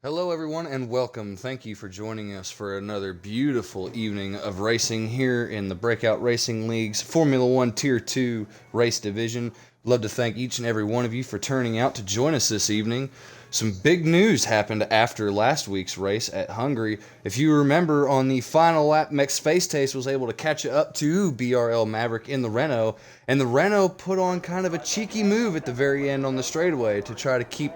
Hello, everyone, and welcome. Thank you for joining us for another beautiful evening of racing here in the Breakout Racing League's Formula One Tier 2 race division. Love to thank each and every one of you for turning out to join us this evening. Some big news happened after last week's race at Hungary. If you remember, on the final lap, Max Facetaste was able to catch up to BRL Maverick in the Renault, and the Renault put on kind of a cheeky move at the very end on the straightaway to try to keep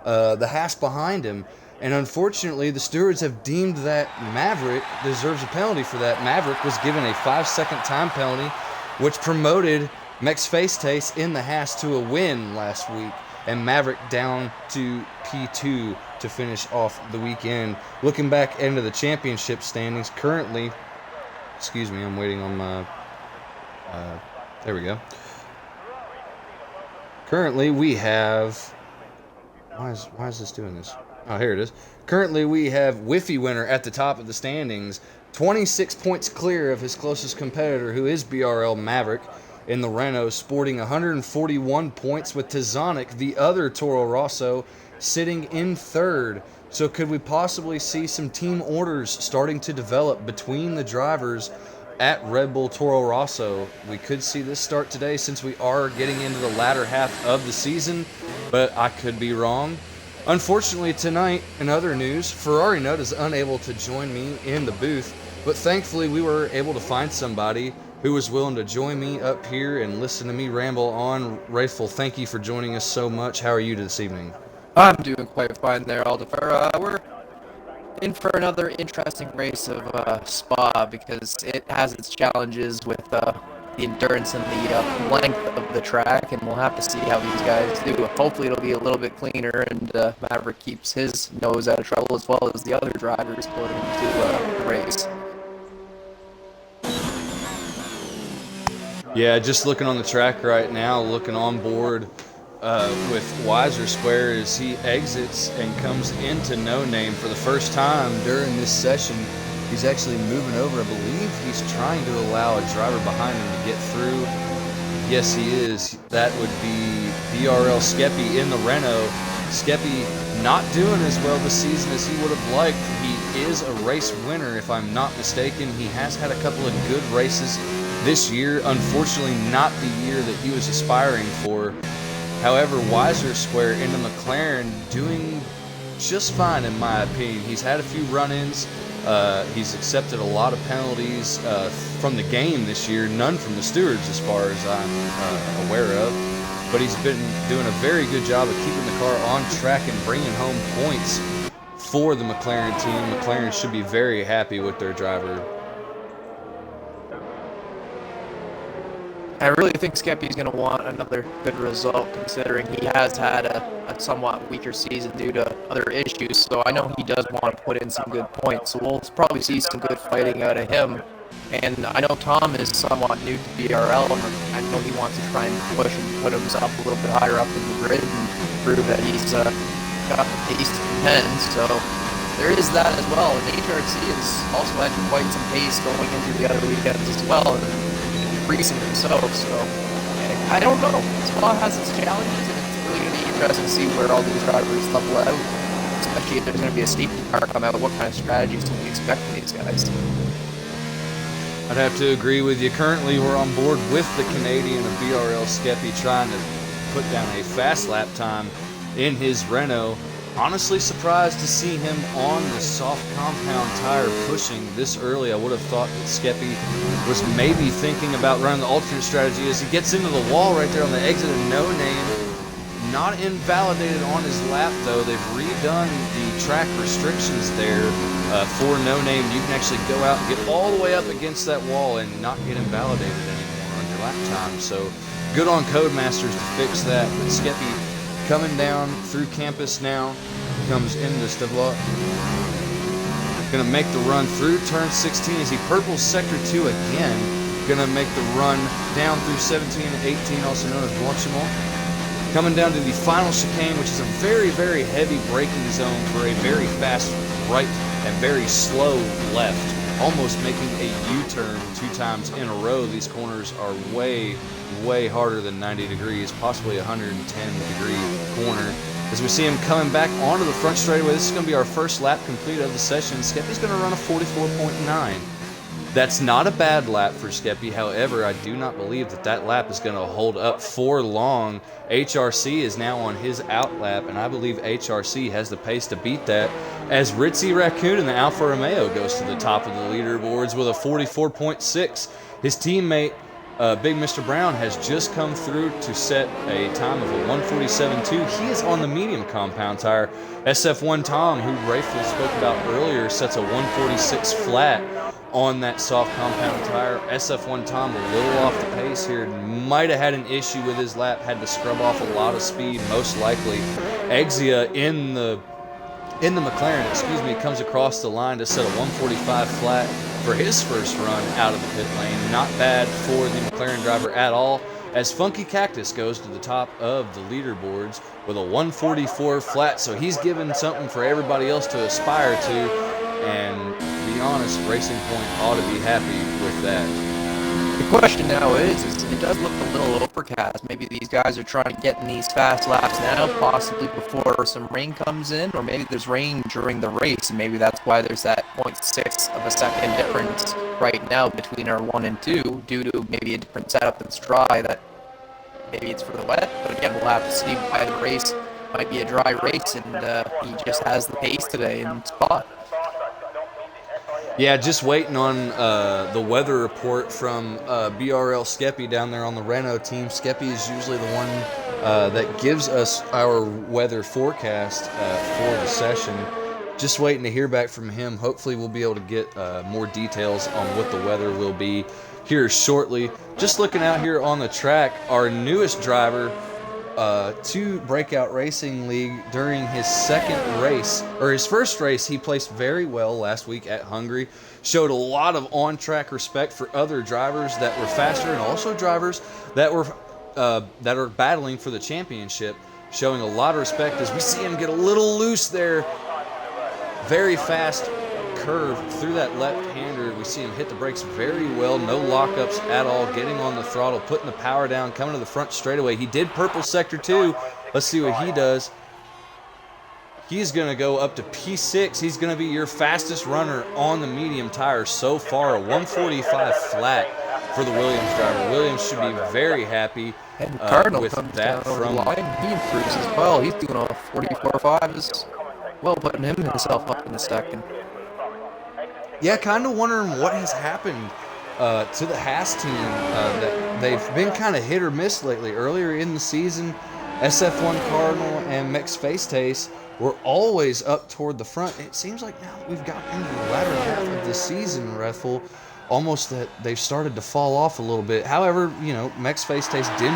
the Haas behind him. And unfortunately, the stewards have deemed that Maverick deserves a penalty for that. Maverick was given a 5-second time penalty, which promoted Max Facetaste in the Haas to a win last week, and Maverick down to P2 to finish off the weekend. Looking back into the championship standings, currently, I'm waiting on my, there we go. Currently, we have, why is this doing this? Oh, here it is. Currently, we have Whiffy Winner at the top of the standings, 26 points clear of his closest competitor, who is BRL Maverick in the Renault, sporting 141 points, with Tizonic, the other Toro Rosso, sitting in third. So could we possibly see some team orders starting to develop between the drivers at Red Bull Toro Rosso? We could see this start today, since we are getting into the latter half of the season, but I could be wrong. Unfortunately, tonight, in other news, Ferrari Nut is unable to join me in the booth, but thankfully we were able to find somebody who was willing to join me up here and listen to me ramble on. Wraithful, thank you for joining us so much. How are you this evening? I'm doing quite fine there, Alder. We're in for another interesting race of Spa, because it has its challenges with the endurance and the length of the track, and we'll have to see how these guys do. Hopefully it'll be a little bit cleaner, and Maverick keeps his nose out of trouble, as well as the other drivers going into the race. Yeah, just looking on the track right now, looking on board with Wiser Square as he exits and comes into No Name for the first time during this session. He's actually moving over. I believe he's trying to allow a driver behind him to get through. Yes, he is. That would be BRL Skeppy in the Renault. Skeppy not doing as well this season as he would have liked. He is a race winner, if I'm not mistaken. He has had a couple of good races this year. Unfortunately, not the year that he was aspiring for. However, Wiser Square into McLaren doing just fine, in my opinion. He's had a few run-ins. He's accepted a lot of penalties from the game this year, none from the stewards as far as I'm aware of. But he's been doing a very good job of keeping the car on track and bringing home points for the McLaren team. McLaren should be very happy with their driver. I really think Skeppy's going to want another good result, considering he has had a somewhat weaker season due to other issues. So I know he does want to put in some good points. So we'll probably see some good fighting out of him. And I know Tom is somewhat new to BRL, and I know he wants to try and push and put himself a little bit higher up in the grid and prove that he's got the pace to contend. So there is that as well. And HRC has also had quite some pace going into the other weekends as well, and increasing themselves. So I don't know. Spa has its challenges, and it's really going to be interesting to see where all these drivers level out, especially if there's going to be a safety car come out. What kind of strategies can we expect from these guys? I'd have to agree with you. Currently, we're on board with the Canadian of BRL Skeppy, trying to put down a fast lap time in his Renault. Honestly surprised to see him on the soft compound tire pushing this early. I would have thought that Skeppy was maybe thinking about running the alternate strategy as he gets into the wall right there on the exit of No Name. Not invalidated on his lap, though. They've redone the track restrictions there for No Name. You can actually go out and get all the way up against that wall and not get invalidated anymore on your lap time. So good on Codemasters to fix that. But Skeppy coming down through campus now, comes into Stavlot. Gonna make the run through turn 16 as he purples sector 2 again. Gonna make the run down through 17 and 18, also known as Blanchimont. Coming down to the final chicane, which is a very, very heavy braking zone for a very fast right and very slow left. Almost making a U-turn 2 times in a row. These corners are way, way harder than 90 degrees, possibly 110 degree corner. as we see him coming back onto the front straightaway. This is going to be our first lap complete of the session. Skeppy's going to run a 44.9. That's not a bad lap for Skeppy. However, I do not believe that that lap is going to hold up for long. HRC is now on his out lap, and I believe HRC has the pace to beat that, as Ritzy Raccoon in the Alfa Romeo goes to the top of the leaderboards with a 44.6. His teammate, Big Mr. Brown, has just come through to set a time of a 147.2. He is on the medium compound tire. SF1 Tom, who Rayful spoke about earlier, sets a 146 flat on that soft compound tire. SF1 Tom a little off the pace here. Might have had an issue with his lap. Had to scrub off a lot of speed, most likely. Exia in the McLaren, comes across the line to set a 145 flat for his first run out of the pit lane. Not bad for the McLaren driver at all, as Funky Cactus goes to the top of the leaderboards with a 144 flat. So he's given something for everybody else to aspire to, and to be honest, Racing Point ought to be happy with that. The question now is it does look a little overcast. Maybe these guys are trying to get in these fast laps now, possibly before some rain comes in, or maybe there's rain during the race, and maybe that's why there's that 0.6 of a second difference right now between our 1 and 2, due to maybe a different setup that's dry, that maybe it's for the wet. But again, we'll have to see by the race. Might be a dry race, and he just has the pace today in spot. Yeah, just waiting on the weather report from BRL Skeppy down there on the Renault team. Skeppy is usually the one that gives us our weather forecast for the session. Just waiting to hear back from him. Hopefully we'll be able to get more details on what the weather will be here shortly. Just looking out here on the track, our newest driver to Breakout Racing League during his his first race. He placed very well last week at Hungary, showed a lot of on-track respect for other drivers that were faster, and also drivers that are battling for the championship, showing a lot of respect as we see him get a little loose there. Very fast curve through that left-hander. We see him hit the brakes very well, no lockups at all, getting on the throttle, putting the power down, coming to the front straightaway. He did purple sector 2. Let's see what he does. He's going to go up to P6. He's going to be your fastest runner on the medium tire so far, a 145 flat for the Williams driver. Williams should be very happy and Cardinal with comes that down from the line. He improves as well. He's doing a 44.5 as well, putting himself up in the second. Yeah, kind of wondering what has happened to the Haas team. That they've been kind of hit or miss lately. Earlier in the season, SF1 Cardinal and Mex Face Taste were always up toward the front. It seems like now that we've gotten into the latter half of the season, Rethel, almost that they've started to fall off a little bit. However, Mex Face Taste did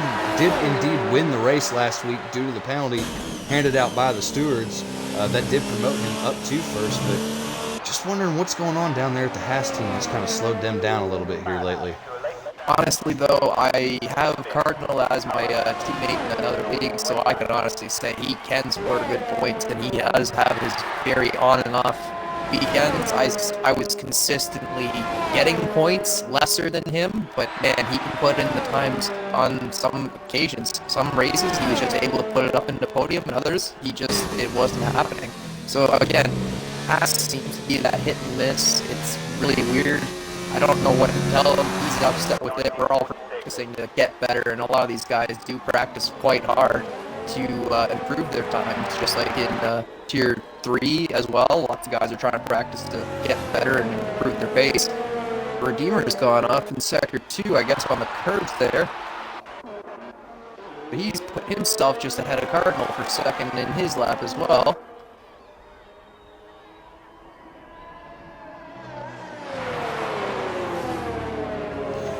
indeed win the race last week due to the penalty handed out by the stewards. That did promote him up to first, but just wondering what's going on down there at the Haas team that's kind of slowed them down a little bit here lately. Honestly, though, I have Cardinal as my teammate in another league, so I can honestly say he can score good points, and he does have his very on and off weekends. I was consistently getting points lesser than him, but man, he can put in the times on some occasions. Some races, he was just able to put it up into podium, and others, it wasn't happening. So again, Haas seems to be that hit and miss. It's really weird. I don't know what to tell him. He's upset with it. We're all practicing to get better, and a lot of these guys do practice quite hard to improve their times, just like in Tier 3 as well. Lots of guys are trying to practice to get better and improve their pace. Redeemer's gone off in Sector 2, I guess, on the curves there. But he's put himself just ahead of Cardinal for second in his lap as well.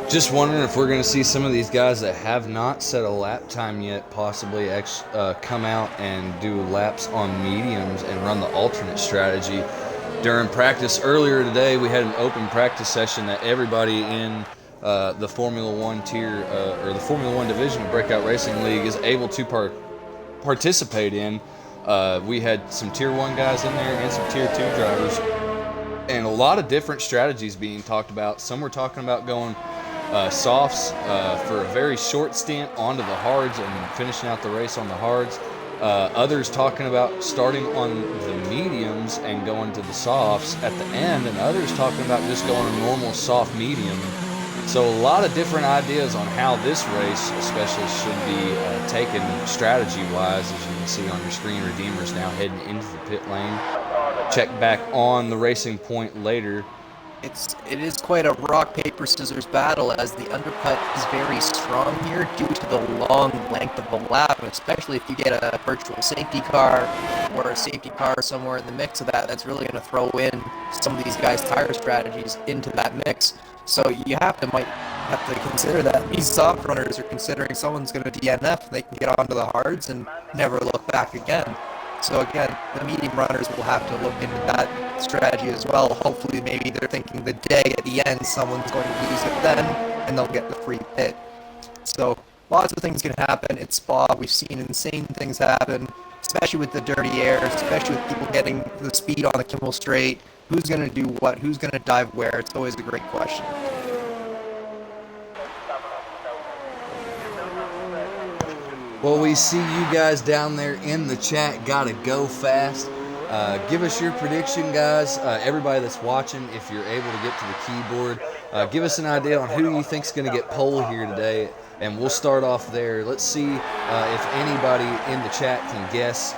Just wondering if we're going to see some of these guys that have not set a lap time yet possibly come out and do laps on mediums and run the alternate strategy during practice. Earlier today, we had an open practice session that everybody in the Formula 1 tier or the Formula 1 division of Breakout Racing League is able to participate in. We had some Tier 1 guys in there and some Tier 2 drivers, and a lot of different strategies being talked about. Some were talking about going softs for a very short stint onto the hards and finishing out the race on the hards. Others talking about starting on the mediums and going to the softs at the end, and others talking about just going a normal soft medium. So a lot of different ideas on how this race especially should be taken strategy-wise. As you can see on your screen, Redeemer's now heading into the pit lane. Check back on the racing point later. It is quite a rock, paper, scissors battle, as the undercut is very strong here due to the long length of the lap, and especially if you get a virtual safety car or a safety car somewhere in the mix of that, that's really going to throw in some of these guys' tire strategies into that mix. So you might have to consider that these soft runners are considering someone's going to DNF, they can get onto the hards and never look back again. So again, the medium runners will have to look into that strategy as well. Hopefully, maybe they're thinking the day at the end, someone's going to lose it then, and they'll get the free pit. So lots of things can happen. It's Spa. We've seen insane things happen, especially with the dirty air, especially with people getting the speed on the Kimmel Straight. Who's going to do what? Who's going to dive where? It's always a great question. Well, we see you guys down there in the chat. Gotta go fast. Give us your prediction, guys. Everybody that's watching, if you're able to get to the keyboard, give us an idea on who you think's going to get pole here today, and we'll start off there. Let's see if anybody in the chat can guess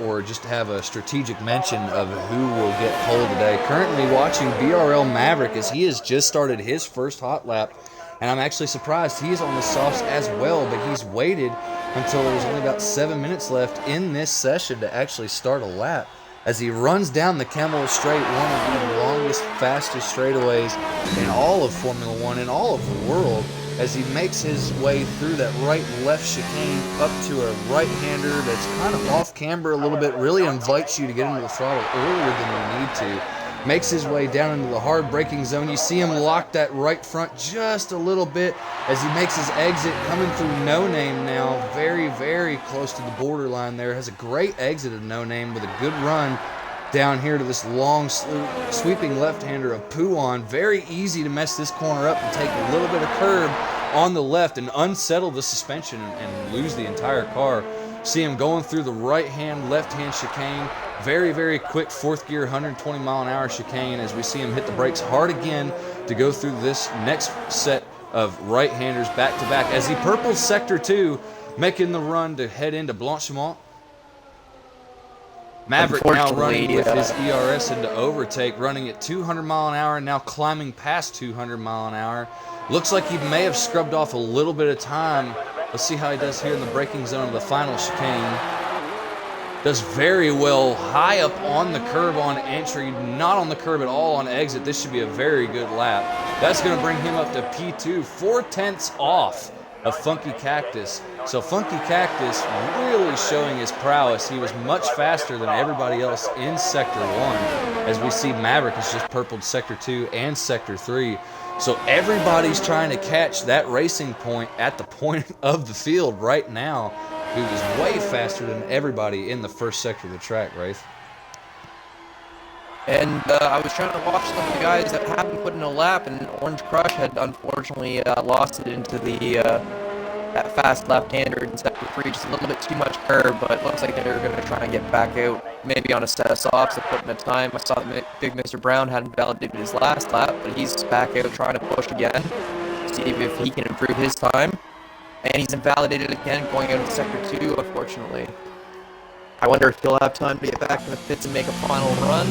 or just have a strategic mention of who will get pole today. Currently watching BRL Maverick as he has just started his first hot lap, and I'm actually surprised he's on the softs as well, but he's waited until there's only about 7 minutes left in this session to actually start a lap as he runs down the Kimmel Straight, one of the longest, fastest straightaways in all of Formula One, in all of the world, as he makes his way through that right-left chicane up to a right-hander that's kind of off camber a little bit, really invites you to get into the throttle earlier than you need to. Makes his way down into the hard braking zone. You see him lock that right front just a little bit as he makes his exit, coming through No Name now, very, very close to the borderline there. Has a great exit of No Name with a good run down here to this long sweeping left-hander of Puon. Very easy to mess this corner up and take a little bit of curb on the left and unsettle the suspension and lose the entire car. See him going through the right-hand, left-hand chicane. Very, very quick fourth gear, 120-mile-an-hour chicane as we see him hit the brakes hard again to go through this next set of right-handers back-to-back as he purples Sector 2, making the run to head into Blanchimont. Maverick now running with his ERS into overtake, running at 200 mile an hour, now climbing past 200 mile an hour. Looks like he may have scrubbed off a little bit of time. Let's see how he does here in the braking zone of the final chicane. Does very well high up on the curb on entry, not on the curb at all on exit. This should be a very good lap. That's going to bring him up to P2, 4/10 off of Funky Cactus. So Funky Cactus really showing his prowess. He was much faster than everybody else in Sector 1, as we see Maverick has just purpled Sector 2 and Sector 3. So everybody's trying to catch that racing point at the point of the field right now, who is way faster than everybody in the first sector of the track, Wraith. And I was trying to watch some of the guys that haven't put in a lap, and Orange Crush had unfortunately lost it into the that fast left-hander in Sector 3, just a little bit too much curb, but it looks like they're going to try and get back out, maybe on a set of softs to put in a time. I saw that Big Mr. Brown hadn't validated his last lap, but he's back out trying to push again, see if he can improve his time. And he's invalidated again, going out in Sector 2, unfortunately. I wonder if he'll have time to get back in the pits and make a final run.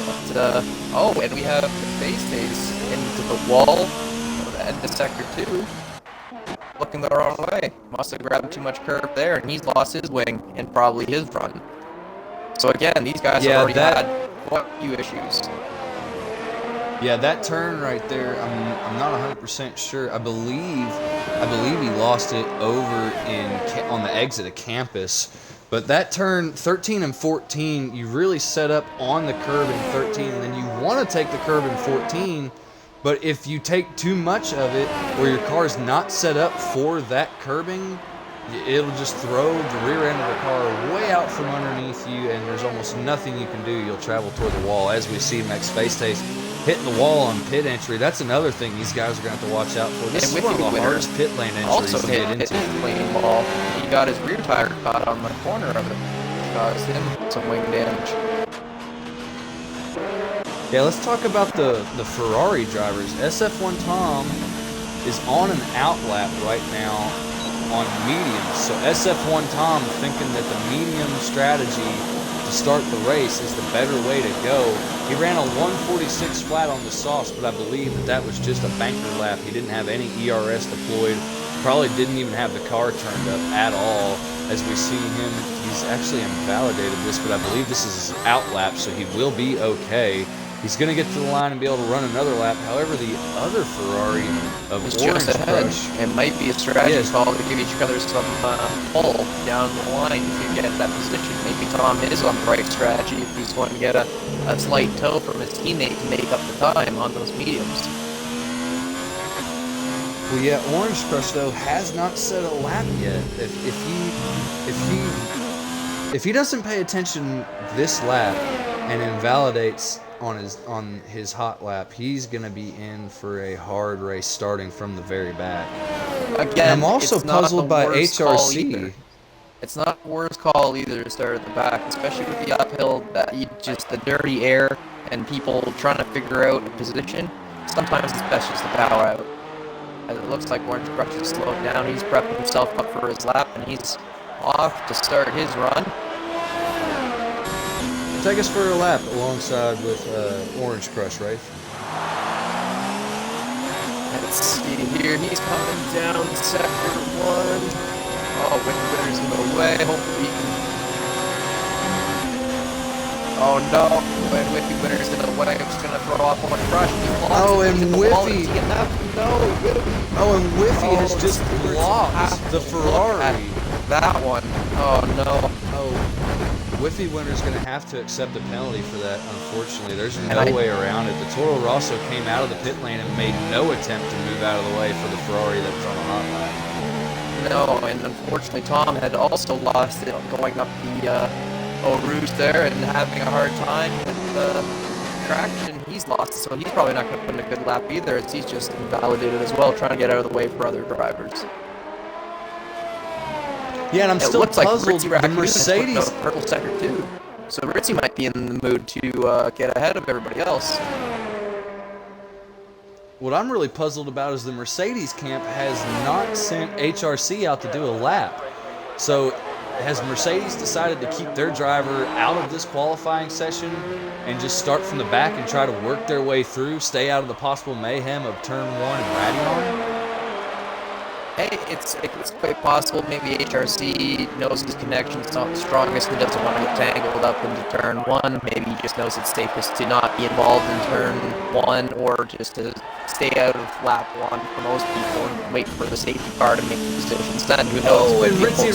But, oh, and we have the face into the wall at the end of Sector 2. Looking the wrong way. Must have grabbed too much curve there, and he's lost his wing and probably his run. So again, these guys have already had quite a few issues. Yeah, that turn right there, I'm not 100% sure. I believe he lost it over on the exit of campus. But that turn 13 and 14, you really set up on the curb in 13, and then you want to take the curb in 14. But if you take too much of it, or your car is not set up for that curbing, It'll just throw the rear end of the car way out from underneath you, and there's almost nothing you can do. You'll travel toward the wall, as we see Max Space Taste hitting the wall on pit entry. That's another thing these guys are going to have to watch out for. This is one of the hardest pit lane entries also to hit get into. his lane wall. He got his rear tire caught on the corner of it. Caused him some wing damage. Yeah, let's talk about the Ferrari drivers. SF1 Tom is on an outlap right now on mediums. So SF1 Tom thinking that the medium strategy to start the race is the better way to go. He ran a 146 flat on the softs, but I believe that was just a banker lap. He didn't have any ERS deployed. Probably didn't even have the car turned up at all. As we see him, he's actually invalidated this, but I believe this is his outlap, so he will be okay. He's going to get to the line and be able to run another lap. However, the other Ferrari of Orange Crush, it might be a strategy call to give each other some pull down the line if you get that position. Maybe Tom is on the right strategy if he's going to get a slight tow from his teammate to make up the time on those mediums. Well, yeah, Orange Crush though has not set a lap yet. If he doesn't pay attention this lap and invalidates on his hot lap, he's gonna be in for a hard race starting from the very back. Again, I'm also puzzled by HRC. It's not the worst call either to start at the back, especially with the uphill, just the dirty air and people trying to figure out a position. Sometimes it's best just to bow out. As it looks like Orange Crush is slowed down, he's prepping himself up for his lap, and he's off to start his run. Take us for a lap alongside with Orange Crush, right? Let's see here, he's coming down sector 1. Oh, Wickenbitter's in the way, hopefully he can... Oh no, when Wickenbitter's in the way, I'm just gonna throw off Orange Crush. Oh, and Whiffy! No, Oh, and Whiffy has just blocked the Ferrari. That one. Oh no. Oh. Whiffy Winter's going to have to accept a penalty for that, unfortunately. There's no way around it. The Toro Rosso came out of the pit lane and made no attempt to move out of the way for the Ferrari that was on the hot lap. No, and unfortunately Tom had also lost it going up the Eau Rouge there and having a hard time with traction. He's lost it, so he's probably not going to put in a good lap either, as he's just invalidated as well, trying to get out of the way for other drivers. Yeah, and I'm still puzzled. Like the Mercedes purple sector too, so Ritzy might be in the mood to get ahead of everybody else. What I'm really puzzled about is the Mercedes camp has not sent HRC out to do a lap. So has Mercedes decided to keep their driver out of this qualifying session and just start from the back and try to work their way through, stay out of the possible mayhem of turn 1 and Radion? Hey, it's quite possible. Maybe HRC knows his connection's not the strongest and doesn't want to get tangled up into turn 1. Maybe he just knows it's safest to not be involved in turn 1, or just to stay out of lap 1 for most people and wait for the safety car to make the positions. Then who knows? Oh, and Ritzy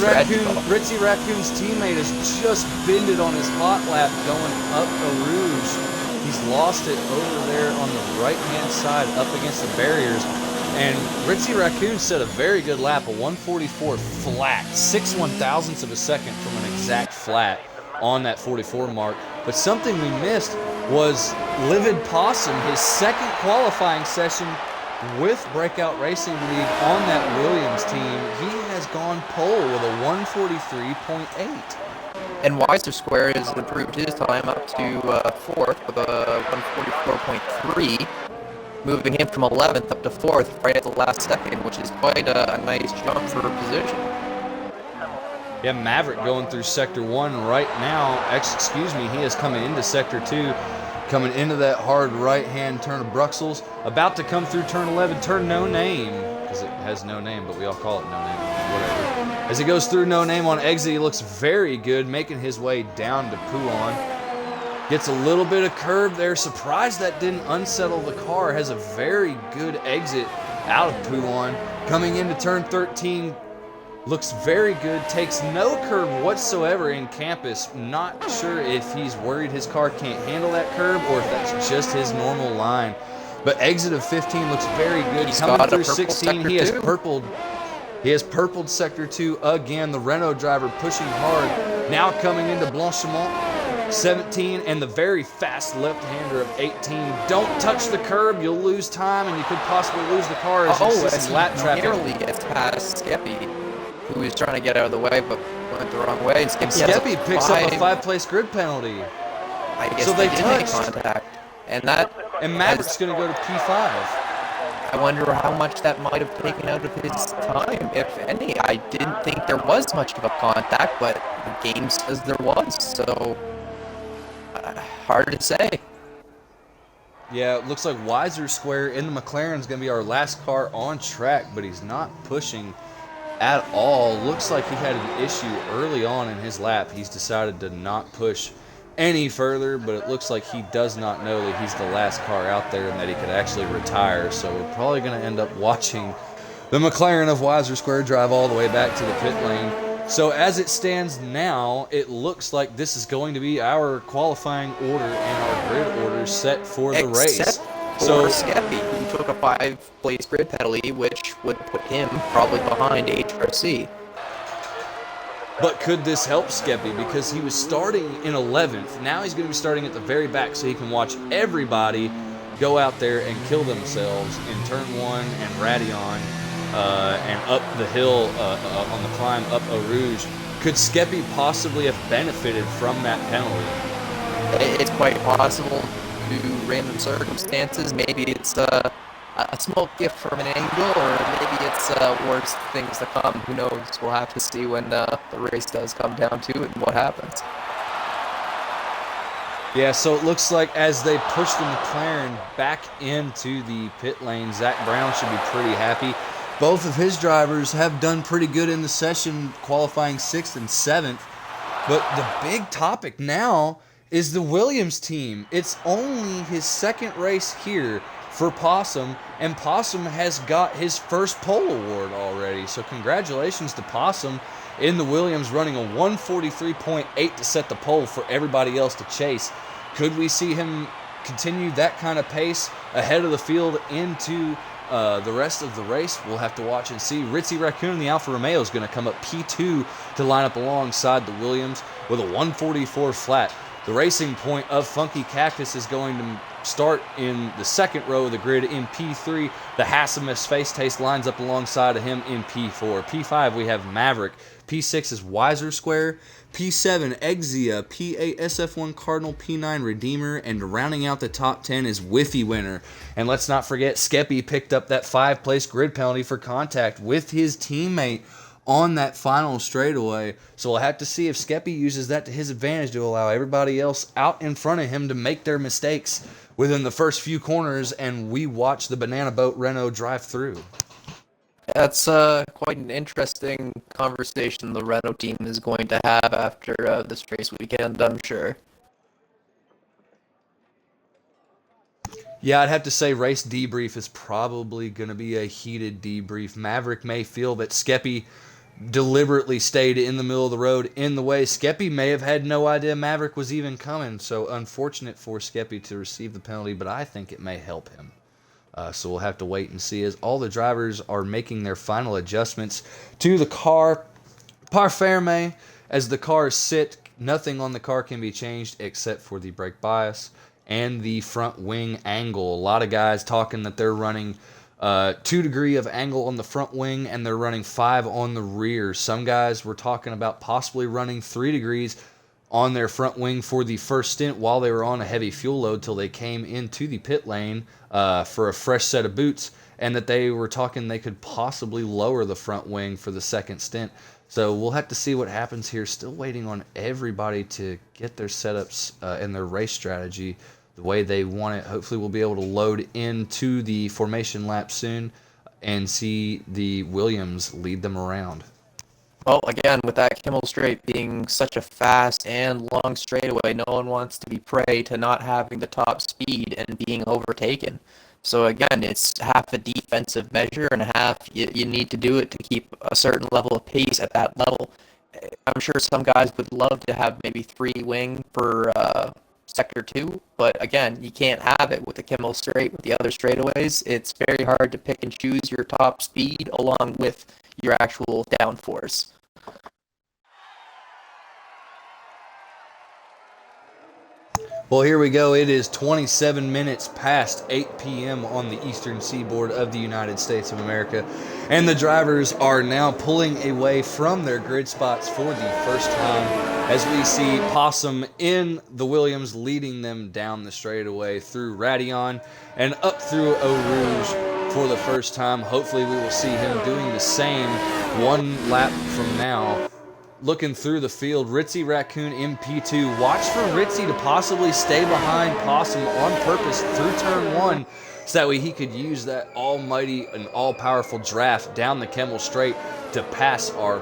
Raccoon's teammate has just bended on his hot lap going up a Rouge. He's lost it over there on the right-hand side up against the barriers. And Ritzy Raccoon set a very good lap, a 144 flat, 6/1000ths of a second from an exact flat on that 44 mark. But something we missed was Livid Possum, his second qualifying session with Breakout Racing League on that Williams team. He has gone pole with a 143.8. And Weiser Square has improved his time up to 4th with a 144.3. Moving him from 11th up to 4th right at the last second, which is quite a nice jump for a position. Yeah, Maverick going through Sector 1 right now. He is coming into Sector 2, coming into that hard right-hand turn of Bruxelles. About to come through turn 11, turn No Name, because it has no name, but we all call it No Name, whatever. As he goes through No Name on exit, he looks very good, making his way down to Pouon. Gets a little bit of curve there. Surprised that didn't unsettle the car. Has a very good exit out of Pouon. Coming into turn 13, looks very good. Takes no curve whatsoever in Campus. Not sure if he's worried his car can't handle that curve or if that's just his normal line. But exit of 15 looks very good. Coming through 16, he has purpled. He has purpled Sector 2 again. The Renault driver pushing hard. Now coming into Blanchimont, 17, and the very fast left-hander of 18. Don't touch the curb. You'll lose time, and you could possibly lose the car as you see some lap traffic. Narrowly gets past Skeppy, who was trying to get out of the way, but went the wrong way. And Skeppy picks up a 5-place grid penalty. I guess so they did make contact. And Maverick's going to go to P5. I wonder how much that might have taken out of his time, if any. I didn't think there was much of a contact, but the game says there was, so hard to say. Yeah, it looks like Wiser Square in the McLaren's going to be our last car on track, but he's not pushing at all. Looks like he had an issue early on in his lap. He's decided to not push any further, but it looks like he does not know that he's the last car out there and that he could actually retire. So we're probably going to end up watching the McLaren of Wiser Square drive all the way back to the pit lane. So as it stands now, it looks like this is going to be our qualifying order and our grid orders set for the race. So Skeppy, who took a 5-place grid penalty, which would put him probably behind HRC. But could this help Skeppy? Because he was starting in 11th. Now he's going to be starting at the very back so he can watch everybody go out there and kill themselves in Turn 1 and Radion and up the hill on the climb up Eau Rouge. Could Skeppy possibly have benefited from that penalty? It's quite possible due to random circumstances. Maybe it's a small gift from an angle, or maybe it's worse things to come. Who knows? We'll have to see when the race does come down to it and what happens. Yeah, so it looks like as they push the McLaren back into the pit lane, Zach Brown should be pretty happy. Both of his drivers have done pretty good in the session, qualifying 6th and 7th. But the big topic now is the Williams team. It's only his second race here for Possum, and Possum has got his first pole award already. So congratulations to Possum in the Williams, running a 143.8 to set the pole for everybody else to chase. Could we see him continue that kind of pace ahead of the field into the rest of the race? We'll have to watch and see. Ritzy Raccoon in the Alfa Romeo is going to come up P2 to line up alongside the Williams with a 144 flat. The racing point of Funky Cactus is going to start in the second row of the grid in P3. The Hassimus Face Taste lines up alongside of him in P4. P5 we have Maverick. P6 is Wiser Square. P7 Exia. P8 SF1 Cardinal. P9 Redeemer. And rounding out the top 10 is Whiffy Winner. And let's not forget Skeppy picked up that 5-place grid penalty for contact with his teammate on that final straightaway. So we'll have to see if Skeppy uses that to his advantage to allow everybody else out in front of him to make their mistakes within the first few corners, and we watch the Banana Boat Renault drive through. That's quite an interesting conversation the Renault team is going to have after this race weekend, I'm sure. Yeah, I'd have to say race debrief is probably going to be a heated debrief. Maverick may feel that Skeppy deliberately stayed in the middle of the road in the way. Skeppy may have had no idea Maverick was even coming, so unfortunate for Skeppy to receive the penalty, but I think it may help him. So we'll have to wait and see as all the drivers are making their final adjustments to the car. Parferme, as the cars sit, nothing on the car can be changed except for the brake bias and the front wing angle. A lot of guys talking that they're running 2 degree of angle on the front wing and they're running 5 on the rear. Some guys were talking about possibly running 3 degrees on their front wing for the first stint while they were on a heavy fuel load till they came into the pit lane for a fresh set of boots, and that they were talking they could possibly lower the front wing for the second stint. So we'll have to see what happens here. Still waiting on everybody to get their setups and their race strategy the way they want it. Hopefully we'll be able to load into the formation lap soon and see the Williams lead them around. Well, again, with that Kimmel Straight being such a fast and long straightaway, no one wants to be prey to not having the top speed and being overtaken. So again, it's half a defensive measure and half you need to do it to keep a certain level of pace at that level. I'm sure some guys would love to have maybe 3 wing for Sector 2, but again, you can't have it with the Kimmel Straight. With the other straightaways, it's very hard to pick and choose your top speed along with your actual downforce. Well, here we go. It is 27 minutes past 8 p.m. on the eastern seaboard of the United States of America, and the drivers are now pulling away from their grid spots for the first time, as we see Possum in the Williams leading them down the straightaway through Radion and up through Eau Rouge for the first time. Hopefully we will see him doing the same one lap from now. Looking through the field, Ritzy Raccoon in P2. Watch for Ritzy to possibly stay behind Possum on purpose through turn 1, so that way he could use that almighty and all-powerful draft down the Kemmel Straight to pass our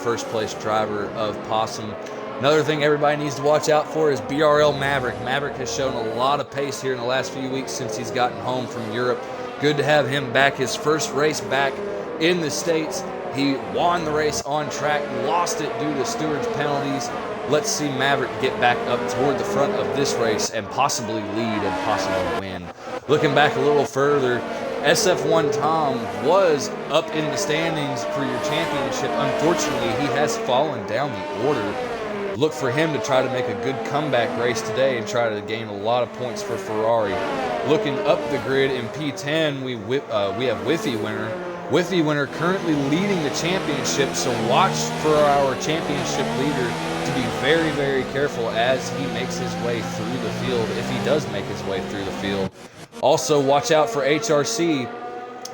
first place driver of Possum. Another thing everybody needs to watch out for is BRL Maverick. Maverick has shown a lot of pace here in the last few weeks since he's gotten home from Europe. Good to have him back. His first race back in the States. He won the race on track, lost it due to stewards' penalties. Let's see Maverick get back up toward the front of this race and possibly lead and possibly win. Looking back a little further, SF1 Tom was up in the standings for your championship. Unfortunately, he has fallen down the order. Look for him to try to make a good comeback race today and try to gain a lot of points for Ferrari. Looking up the grid in P10, we have Whiffy Winner. Whiffy Winner currently leading the championship, so watch for our championship leader to be very, very careful as he makes his way through the field, if he does make his way through the field. Also, watch out for HRC.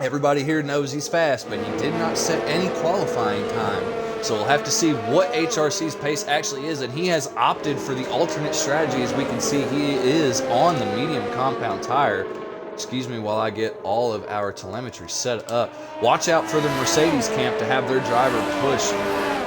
Everybody here knows he's fast, but he did not set any qualifying time. So we'll have to see what HRC's pace actually is, and he has opted for the alternate strategy. As we can see, he is on the medium compound tire. Excuse me while I get all of our telemetry set up. Watch out for the Mercedes camp to have their driver push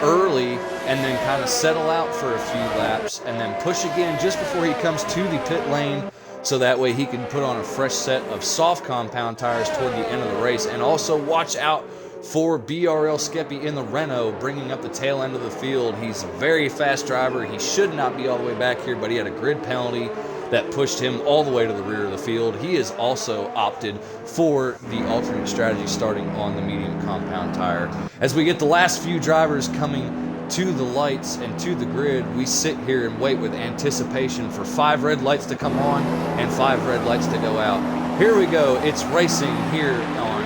early and then kind of settle out for a few laps and then push again just before he comes to the pit lane, so that way he can put on a fresh set of soft compound tires toward the end of the race. And also watch out for BRL Skeppy in the Renault bringing up the tail end of the field. He's a very fast driver. He should not be all the way back here, but he had a grid penalty that pushed him all the way to the rear of the field. He has also opted for the alternate strategy starting on the medium compound tire. As we get the last few drivers coming to the lights and to the grid, we sit here and wait with anticipation for 5 red lights to come on and 5 red lights to go out. Here we go. It's racing here on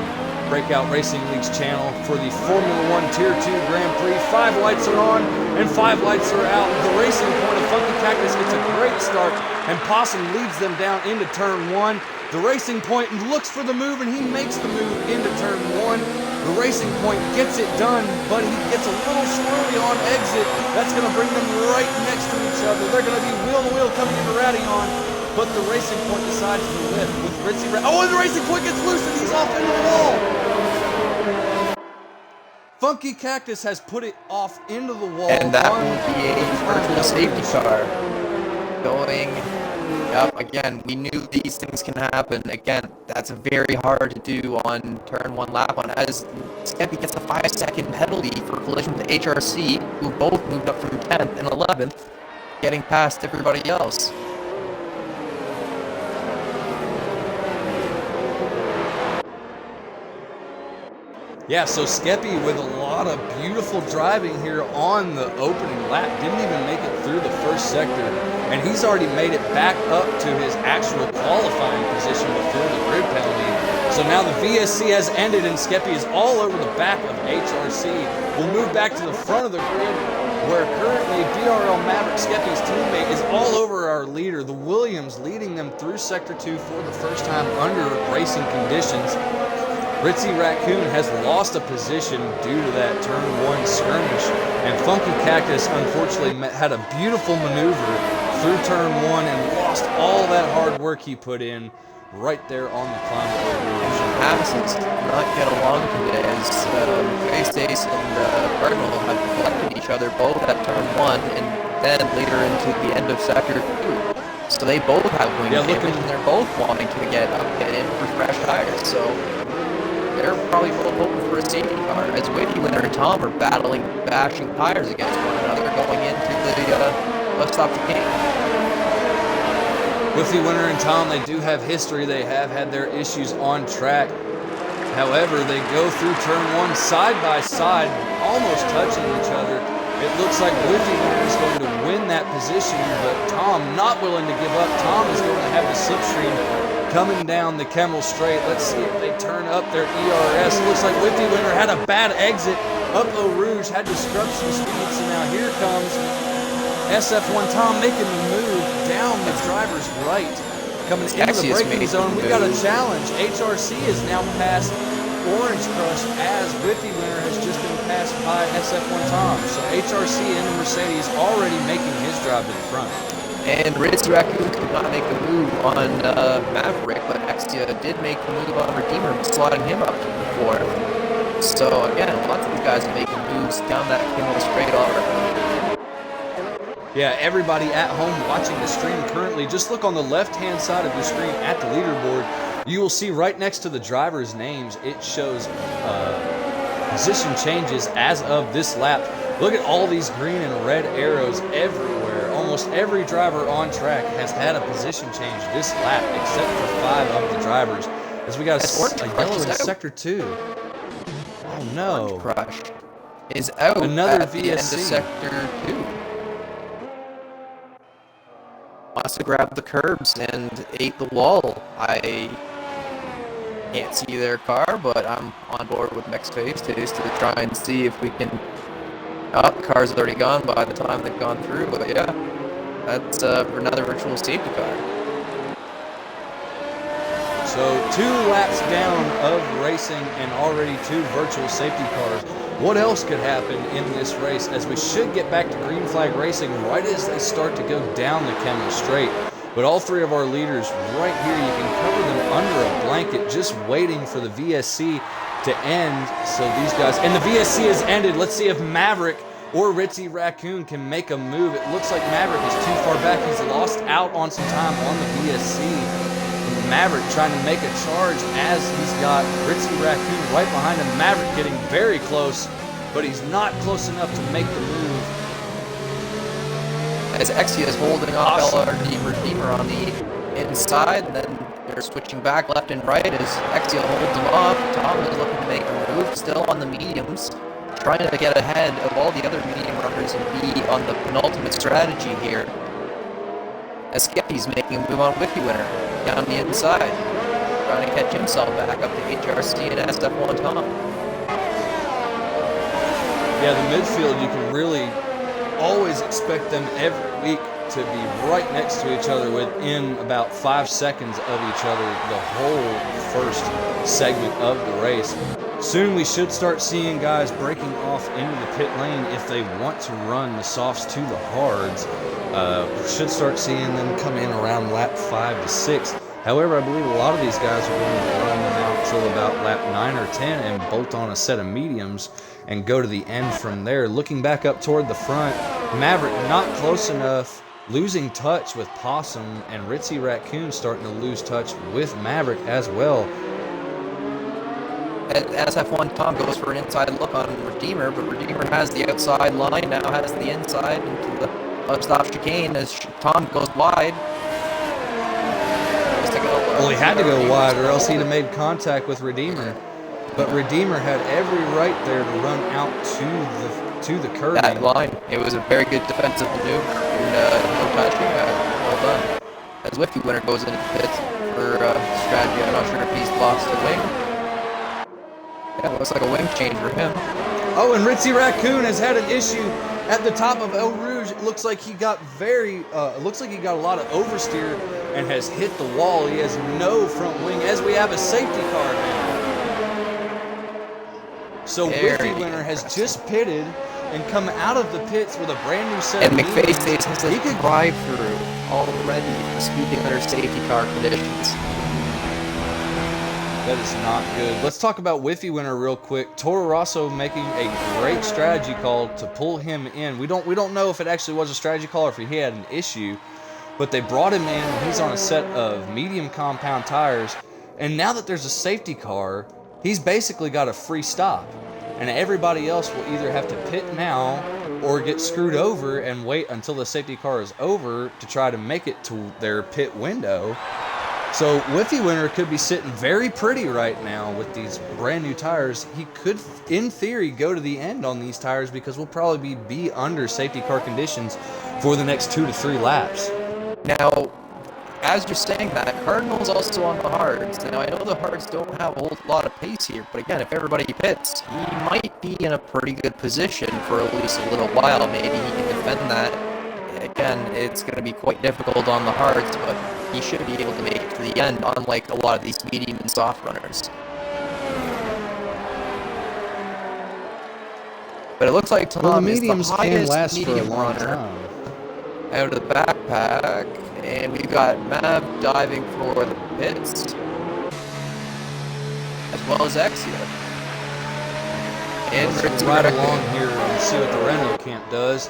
Breakout Racing League's channel for the Formula 1 Tier 2 Grand Prix. 5 lights are on and 5 lights are out. The Racing Point of Funky Cactus gets a great start, and Possum leads them down into turn 1. The Racing Point looks for the move, and he makes the move into turn 1. The Racing Point gets it done, but he gets a little swirly on exit. That's going to bring them right next to each other. They're going to be wheel to wheel coming into Radion, but the Racing Point decides to lift with Ritzy. Oh, and the Racing Point gets loose, and he's off into the wall. Funky Cactus has put it off into the wall. And that will be a virtual safety car. Going up again, we knew these things can happen. Again, that's very hard to do on turn 1 lap on, as Skeppy gets a 5-second penalty for collision with HRC, who both moved up from 10th and 11th, getting past everybody else. Yeah, so Skeppy with a lot of beautiful driving here on the opening lap. Didn't even make it through the first sector, and he's already made it back up to his actual qualifying position before the grid penalty. So now the VSC has ended, and Skeppy is all over the back of HRC. We'll move back to the front of the grid, where currently BRL Maverick, Skeppy's teammate, is all over our leader. The Williams leading them through Sector 2 for the first time under racing conditions. Ritzy Raccoon has lost a position due to that turn 1 skirmish, and Funky Cactus unfortunately had a beautiful maneuver through turn 1 and lost all that hard work he put in right there on the climb to Eau Rouge. Passes not get along today, as Face and Cardinal have collected each other both at turn 1 and then later into the end of Sector 2. So they both have wing damage, and they're both wanting to get in for fresh tires. So they're probably both hoping for a safety car, as Whiffy Winner and Tom are bashing tires against one another going into the Let's Stop the Game. Whiffy Winner and Tom, they do have history. They have had their issues on track. However, they go through turn one side by side, almost touching each other. It looks like Whiffy Winner is going to win that position, but Tom not willing to give up. Tom is going to have the slipstream coming down the Kemmel Straight. Let's see if they turn up their ERS. Looks like Whiffy Winner had a bad exit up Eau Rouge, had to scrub some speed, so now here comes SF1 Tom making the move down the driver's right. Coming into the braking zone, we got a challenge. HRC is now past Orange Crush as Whiffy Winner has just been passed by SF1 Tom. So HRC in the Mercedes already making his drive to the front. And Ritzy Raccoon could not make the move on Maverick, but Exia did make the move on Redeemer, slotting him up to the fourth. So again, lots of these guys are making moves down that Kemmel Straight already. Yeah, everybody at home watching the stream currently, just look on the left-hand side of your screen at the leaderboard. You will see right next to the drivers' names, it shows position changes as of this lap. Look at all these green and red arrows everywhere. Almost every driver on track has had a position change this lap, except for 5 of the drivers. As we got a yellow in Sector 2. Oh no. Orange Crush is out Another at VSC. the end of Sector 2. Must have grabbed the curbs and ate the wall. I can't see their car, but I'm on board with Next Phase Taste to try and see if we can... Oh, the car's already gone by the time they've gone through, but yeah, that's another virtual safety car. So 2 laps down of racing and already 2 virtual safety cars. What else could happen in this race, as we should get back to green flag racing right as they start to go down the Kemmel Straight. But all 3 of our leaders right here, you can cover them under a blanket just waiting for the VSC to end. So these guys, and the VSC has ended. Let's see if Maverick or Ritzy Raccoon can make a move. It looks like Maverick is too far back. He's lost out on some time on the VSC. Maverick trying to make a charge as he's got Ritzy Raccoon right behind him. Maverick getting very close, but he's not close enough to make the move. As Exia is holding off LRD Redeemer on the inside, and then they're switching back left and right as Exia holds him off. Tom is looking to make a move, still on the mediums, trying to get ahead of all the other medium runners and be on the penultimate strategy here. As Skeppy's making a move on Whiffy Winner down the inside, trying to catch himself back up to HRC and SF1 Tom. Yeah, the midfield, you can really always expect them every week to be right next to each other within about 5 seconds of each other the whole first segment of the race. Soon we should start seeing guys breaking off into the pit lane if they want to run the softs to the hards. We should start seeing them come in around lap 5 to 6. However, I believe a lot of these guys are going to run them out till about lap 9 or 10 and bolt on a set of mediums and go to the end from there. Looking back up toward the front, Maverick not close enough, losing touch with Possum, and Ritzy Raccoon starting to lose touch with Maverick as well. As F1 Tom goes for an inside look on Redeemer, but Redeemer has the outside line, now has the inside into the up-stop chicane as Tom goes wide. Well, he had to go wide or else he'd have made contact with Redeemer. But Redeemer had every right there to run out to the curb. That line, it was a very good defensive maneuver and no touching. Well done. As Whiffy Winner goes into the pits for strategy, I'm not sure if he's lost a wing. Yeah, it looks like a wing change for him. Oh, and Ritzy Raccoon has had an issue at the top of Eau Rouge. It looks like he got a lot of oversteer and has hit the wall. He has no front wing as we have a safety car now. So Whiffy Winner has just pitted and come out of the pits with a brand new set of mediums. And McFace has a drive-through already, speaking under safety car conditions. That is not good. Let's talk about Whiffy Winner real quick. Toro Rosso making a great strategy call to pull him in. We don't know if it actually was a strategy call or if he had an issue, but they brought him in. He's on a set of medium compound tires, and now that there's a safety car, he's basically got a free stop, and everybody else will either have to pit now or get screwed over and wait until the safety car is over to try to make it to their pit window. So Whiffy Winner could be sitting very pretty right now with these brand new tires. He could, in theory, go to the end on these tires because we'll probably be under safety car conditions for the next 2 to 3 laps. Now, as you're saying that, Cardinal's also on the hards. Now, I know the hards don't have a whole lot of pace here, but again, if everybody pits, he might be in a pretty good position for at least a little while. Maybe he can defend that. Again, it's going to be quite difficult on the hards, but he should be able to make it to the end, unlike a lot of these medium and soft runners. But it looks like Tom is the highest medium runner out of the backpack. And we've got Mav diving for the pits, as well as Exia. And let's ride along here and see what the Renault camp does.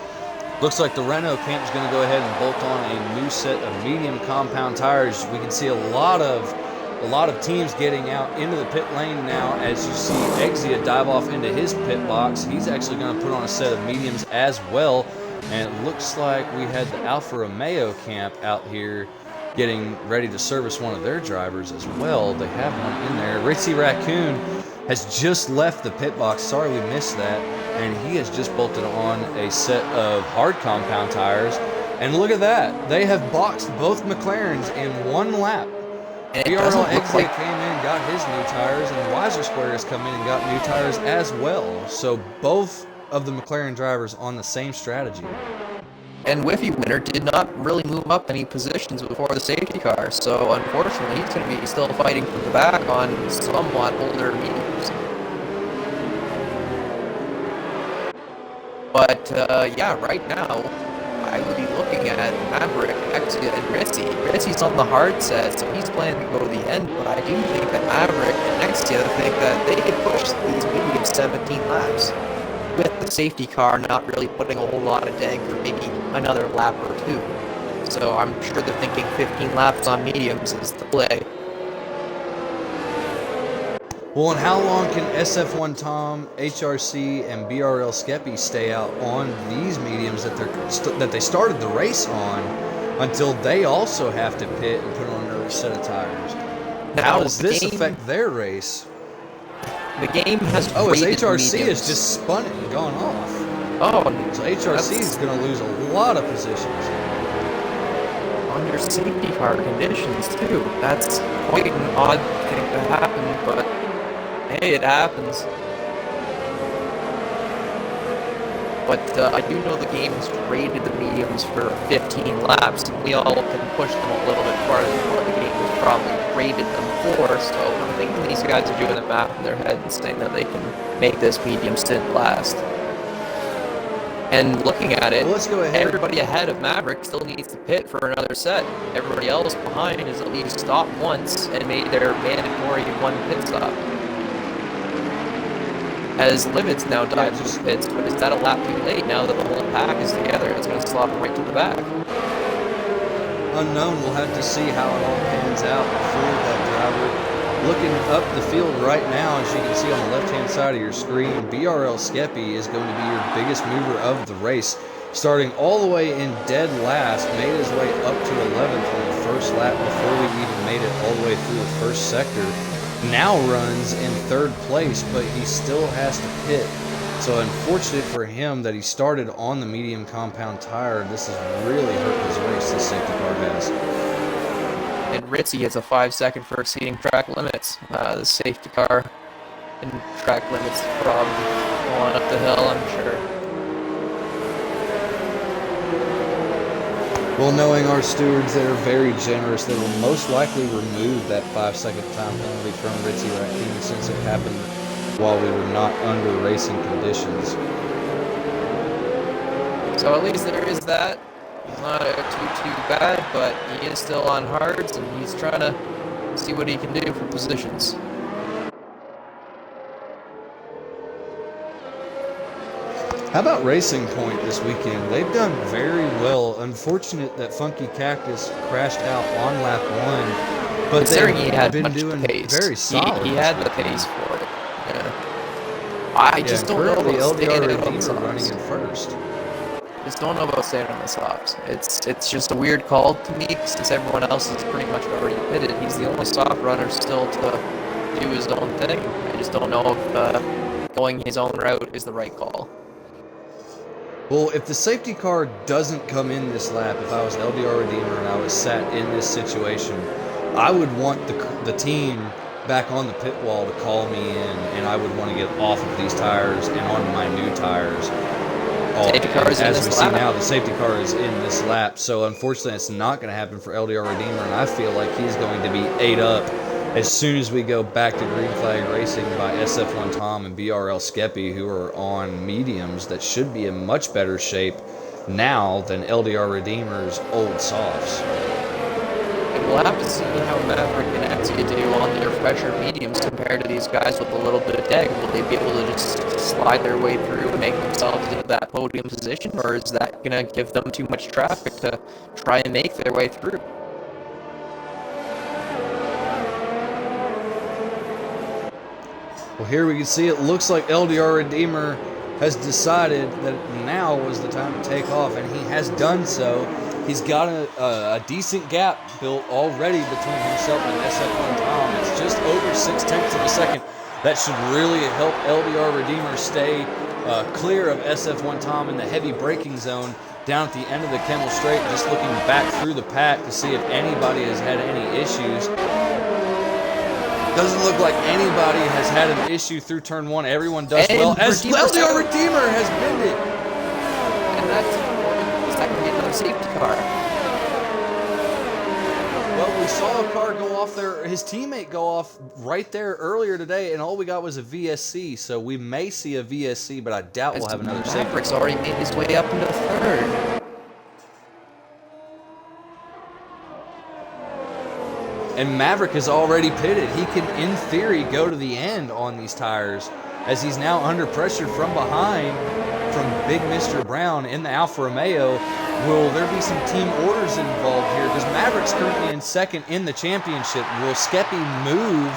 Looks like the Renault camp is going to go ahead and bolt on a new set of medium compound tires. We can see a lot of teams getting out into the pit lane now. As you see Exia dive off into his pit box, he's actually going to put on a set of mediums as well. And it looks like we had the Alfa Romeo camp out here getting ready to service one of their drivers as well. They have one in there. Ritzy Raccoon has just left the pit box. Sorry we missed that. And he has just bolted on a set of hard compound tires. And look at that. They have boxed both McLarens in one lap. BRL Exit came in, got his new tires, and Weiser Square has come in and got new tires as well. So both of the McLaren drivers on the same strategy. And Whiffy Winner did not really move up any positions before the safety car, so unfortunately he's going to be still fighting from the back on somewhat older mediums. But yeah, right now I would be looking at Maverick, Exia, and Ritzy. Ritzy's on the hard set, so he's planning to go to the end, but I do think that Maverick and Exia think that they could push these mediums 17 laps. With the safety car not really putting a whole lot of dang for maybe another lap or two. So I'm sure they're thinking 15 laps on mediums is the play. Well, and how long can SF1 Tom, HRC, and BRL Skeppy stay out on these mediums that they started the race on until they also have to pit and put on another set of tires? Now, how does this affect their race? The game has his HRC has just spun it and gone off. Oh, so HRC is going to lose a lot of positions under safety car conditions too. That's quite an odd thing to happen, but hey, it happens. But I do know the game has rated the mediums for 15 laps, and we all can push them a little bit farther than what the game has probably rated them for, so I'm thinking these guys are doing the math in their head and saying that they can make this medium stint last. And looking at it, well, let's go ahead. Everybody ahead of Maverick still needs to pit for another set. Everybody else behind has at least stopped once and made their mandatory one pit stop. As Limits now dives into pits, but is that a lap too late now that the whole pack is together? It's going to slop right to the back. Unknown. We'll have to see how it all pans out for that driver. Looking up the field right now, as you can see on the left-hand side of your screen, BRL Skeppy is going to be your biggest mover of the race. Starting all the way in dead last, made his way up to 11th on the first lap before we even made it all the way through the first sector. Now runs in third place, but he still has to pit. So unfortunate for him that he started on the medium compound tire. This has really hurt his race, this safety car has. And Ritzy has a 5-second for exceeding track limits. The safety car and track limits problem going up the hill, I'm sure. Well, knowing our stewards, that are very generous, they will most likely remove that 5-second time penalty from Ritzy Raccoon since it happened while we were not under racing conditions. So at least there is that. He's not too bad, but he is still on hards, and he's trying to see what he can do for positions. How about Racing Point this weekend? They've done very well. Unfortunate that Funky Cactus crashed out on lap 1, but they've been doing very solid. He had the pace for it. Yeah. I just don't know the LDR Redeemer running in first. Just don't know about staying on the softs. It's just a weird call to me since everyone else is pretty much already pitted. He's the only soft runner still to do his own thing. I just don't know if going his own route is the right call. Well, if the safety car doesn't come in this lap, if I was LDR Redeemer and I was sat in this situation, I would want the team back on the pit wall to call me in, and I would want to get off of these tires and onto my new tires. As we see now, the safety car is in this lap, so unfortunately it's not going to happen for LDR Redeemer, and I feel like he's going to be ate up as soon as we go back to green flag racing by SF1 Tom and BRL Skeppy, who are on mediums that should be in much better shape now than LDR Redeemer's old softs. We'll have to see how Maverick and Exia do on their fresher mediums compared to these guys with a little bit of deck. Will they be able to just slide their way through and make themselves into that podium position, or is that going to give them too much traffic to try and make their way through? Well, here we can see it looks like LDR Redeemer has decided that now was the time to take off, and he has done so. He's got a decent gap built already between himself and SF1 Tom. It's just over 0.6 of a second. That should really help LDR Redeemer stay clear of SF1 Tom in the heavy braking zone down at the end of the Kemmel Straight, just looking back through the pack to see if anybody has had any issues. Doesn't look like anybody has had an issue through turn one. Everyone does well, as LDR Redeemer has binned it. And that's important. Is that going to get another safety car? Well, we saw a car go off there, his teammate go off right there earlier today, and all we got was a VSC. So we may see a VSC, but I doubt we'll have another safety. Maverick's already made his way up into third. And Maverick is already pitted. He can, in theory, go to the end on these tires, as he's now under pressure from behind from Big Mr. Brown in the Alfa Romeo. Will there be some team orders involved here? Because Maverick's currently in second in the championship. Will Skeppy move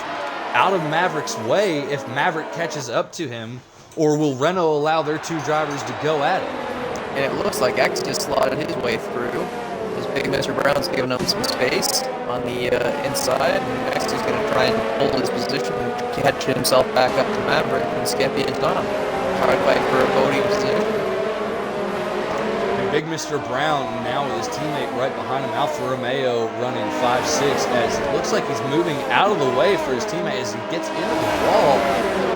out of Maverick's way if Maverick catches up to him? Or will Renault allow their two drivers to go at it? And it looks like X just slotted his way through. Big Mr. Brown's giving him some space on the inside. Next, he's going to try and hold his position and catch himself back up to Maverick and Skeppy and Tom. Try to fight for a podium position. And Big Mr. Brown now with his teammate right behind him, Alfa Romeo running 5.6, as it looks like he's moving out of the way for his teammate as he gets into the wall.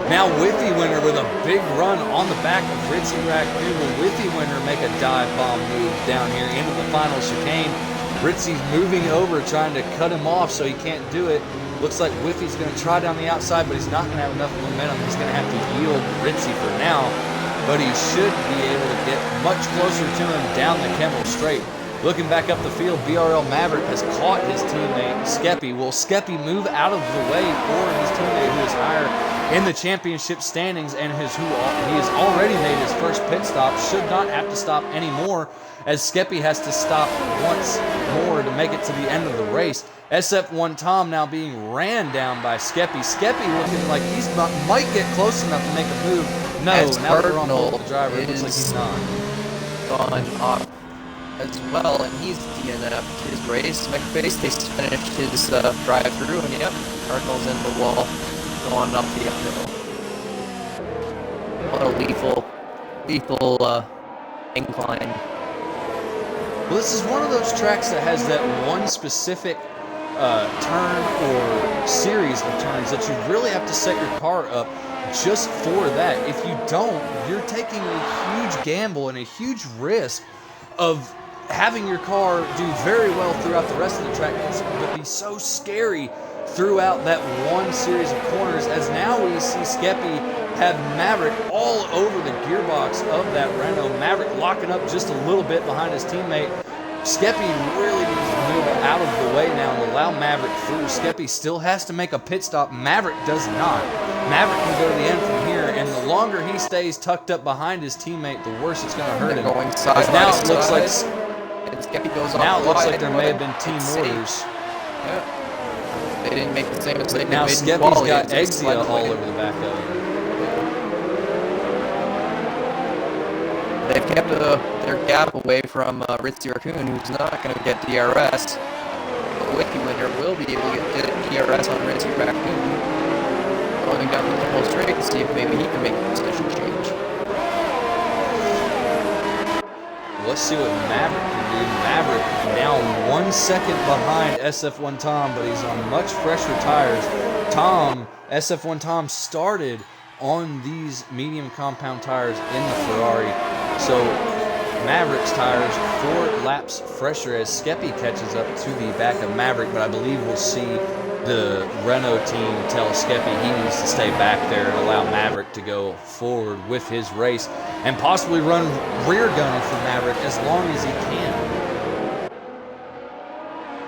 Now Whiffy Winner with a big run on the back of Ritzy Raccoon. Will Whiffy Winner make a dive bomb move down here into the final chicane? Ritzy's moving over trying to cut him off so he can't do it. Looks like Whiffy's going to try down the outside, but he's not going to have enough momentum. He's going to have to yield Ritzy for now, but he should be able to get much closer to him down the Kemmel Straight. Looking back up the field, BRL Maverick has caught his teammate Skeppy. Will Skeppy move out of the way for his teammate who is higher in the championship standings and he has already made his first pit stop? Should not have to stop anymore, as Skeppy has to stop once more to make it to the end of the race. SF1 Tom now being ran down by Skeppy. Skeppy looking like he's might get close enough to make a move. No, now they're on hold the driver. It looks like he's not. Gone off as well, and he's DNF'd his race. McFace, they finished his drive-through, and yep, Cardinal's in the wall, going up the uphill. What a lethal incline. Well, this is one of those tracks that has that one specific turn or series of turns that you really have to set your car up just for that. If you don't, you're taking a huge gamble and a huge risk of having your car do very well throughout the rest of the track, but be so scary throughout that one series of corners, as now we see Skeppy have Maverick all over the gearbox of that Renault. Maverick locking up just a little bit behind his teammate. Skeppy really needs to move out of the way now and allow Maverick through. Skeppy still has to make a pit stop. Maverick does not. Maverick can go to the end from here, and the longer he stays tucked up behind his teammate, the worse it's going to hurt him. Going side now by it looks like Skeppy goes off. Now it looks like there may have been team orders. Yeah. They didn't make the same mistake. Now Skeppy's got Exia all over the back of him. They've kept their gap away from Ritzy Raccoon, who's not going to get DRS. But Wiki Winner will be able to get DRS on Ritzy Raccoon. Going down the whole straight to see if maybe he can make a position change. Let's see what Maverick can do. Maverick now 1 second behind SF1 Tom, but he's on much fresher tires. SF1 Tom started on these medium compound tires in the Ferrari. So Maverick's tires 4 laps fresher as Skeppy catches up to the back of Maverick, but I believe we'll see the Renault team tell Skeppy he needs to stay back there and allow Maverick to go forward with his race and possibly run rear gunner for Maverick as long as he can.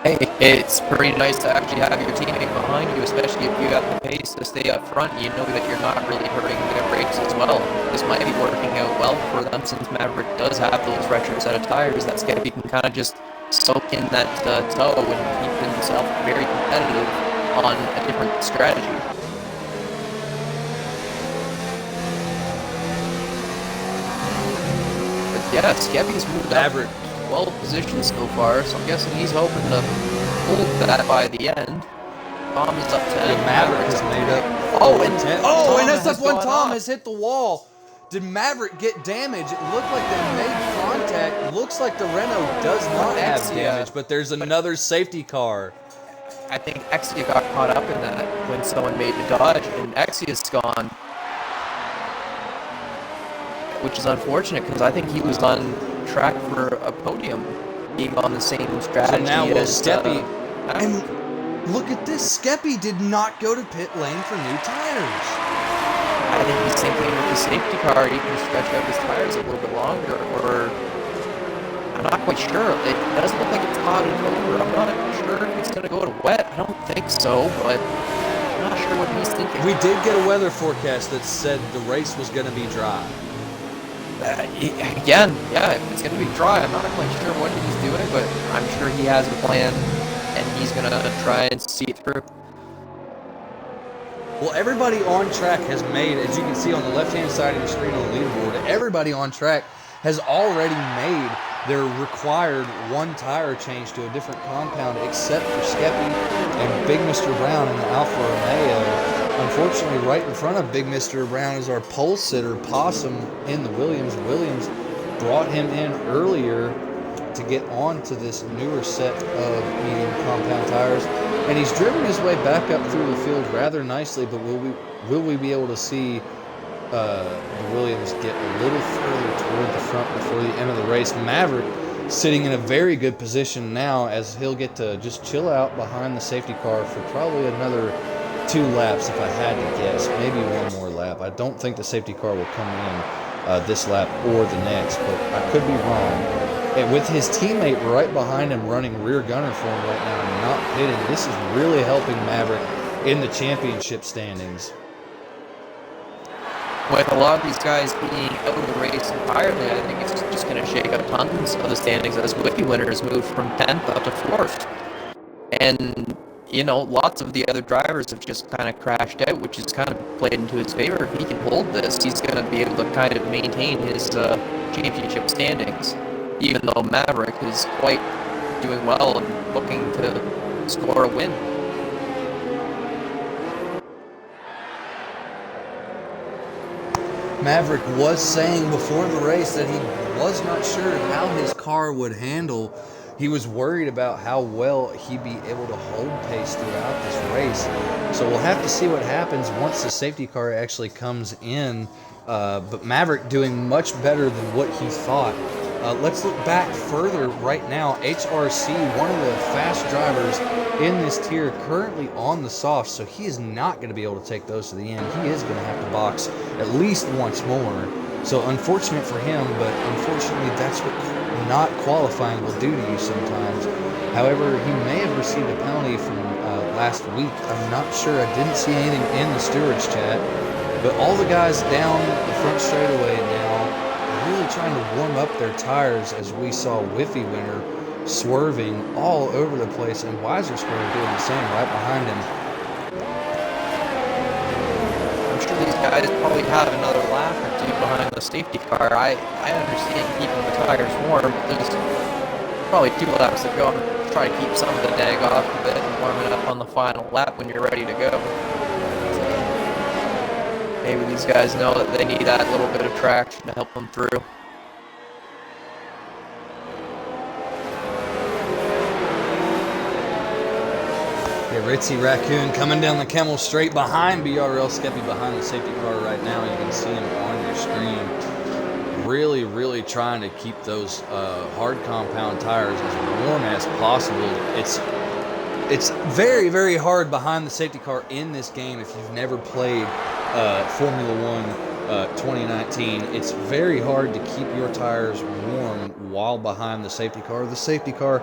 Hey, it's pretty nice to actually have your teammate behind you, especially if you have the pace to stay up front. You know that you're not really hurting their race as well. This might be working out well for them since Maverick does have those retro set of tires that Skeppy can kind of just soak in that toe and keep himself very competitive on a different strategy. But yeah, Skeppy's moved Maverick. up 12 positions so far, so I'm guessing he's hoping to hold that by the end. Tom is up 10. Yeah, Maverick has made up. Oh, and 10. Oh, and has SF1 gone Tom off. has hit the wall. Did Maverick get damage? It looked like they made contact. Looks like the Renault does not have damage, but there's another safety car. I think Exia got caught up in that when someone made the dodge, and Exia's gone. Which is unfortunate, because I think he was on track for a podium, being on the same strategy So now will as Skeppy. And look at this. Skeppy did not go to pit lane for new tires. I think he's thinking with the safety car, he can stretch out his tires a little bit longer, or I'm not quite sure. It doesn't look like it's clouded over. I'm not sure if it's going to go to wet. I don't think so, but I'm not sure what he's thinking. We did get a weather forecast that said the race was going to be dry. Again, yeah, if it's going to be dry, I'm not quite sure what he's doing, but I'm sure he has a plan, and he's going to try and see it through. Well, everybody on track has made, as you can see on the left-hand side of the screen on the leaderboard, everybody on track has already made their required 1 tire change to a different compound, except for Skeppy and Big Mr. Brown in the Alfa Romeo. Unfortunately, right in front of Big Mr. Brown is our pole sitter, Possum, in the Williams. Williams brought him in earlier to get onto this newer set of medium compound tires, and he's driven his way back up through the field rather nicely, but will we be able to see the Williams get a little further toward the front before the end of the race? Maverick sitting in a very good position now, as he'll get to just chill out behind the safety car for probably another 2 laps if I had to guess, maybe 1 more lap. I don't think the safety car will come in this lap or the next, but I could be wrong. And with his teammate right behind him running rear gunner for him right now and not pitting, this is really helping Maverick in the championship standings. With a lot of these guys being out of the race entirely, I think it's just going to shake up tons of the standings as Wiki Winners move from 10th up to 4th. And, you know, lots of the other drivers have just kind of crashed out, which has kind of played into his favor. If he can hold this, he's going to be able to kind of maintain his championship standings, even though Maverick is quite doing well and looking to score a win. Maverick was saying before the race that he was not sure how his car would handle. He was worried about how well he'd be able to hold pace throughout this race. So we'll have to see what happens once the safety car actually comes in. But Maverick doing much better than what he thought. Let's look back further right now. HRC, one of the fast drivers in this tier, currently on the soft, so he is not going to be able to take those to the end. He is going to have to box at least once more. So unfortunate for him, but unfortunately that's what not qualifying will do to you sometimes. However, he may have received a penalty from last week. I'm not sure. I didn't see anything in the stewards chat. But all the guys down the front straightaway now really trying to warm up their tires, as we saw Whiffy Winner swerving all over the place, and Weiser Square doing the same right behind him. I'm sure these guys probably have another lap or two behind the safety car. I understand keeping the tires warm, but there's probably 2 laps to go. Try to keep some of the drag off of it and warm it up on the final lap when you're ready to go. So maybe these guys know that they need that little bit of traction to help them through. Ritzy Raccoon coming down the Camel straight behind BRL Skeppy behind the safety car right now. You can see him on your screen. Really trying to keep those hard compound tires as warm as possible. It's very hard behind the safety car in this game if you've never played Formula 1 2019. It's very hard to keep your tires warm while behind the safety car. The safety car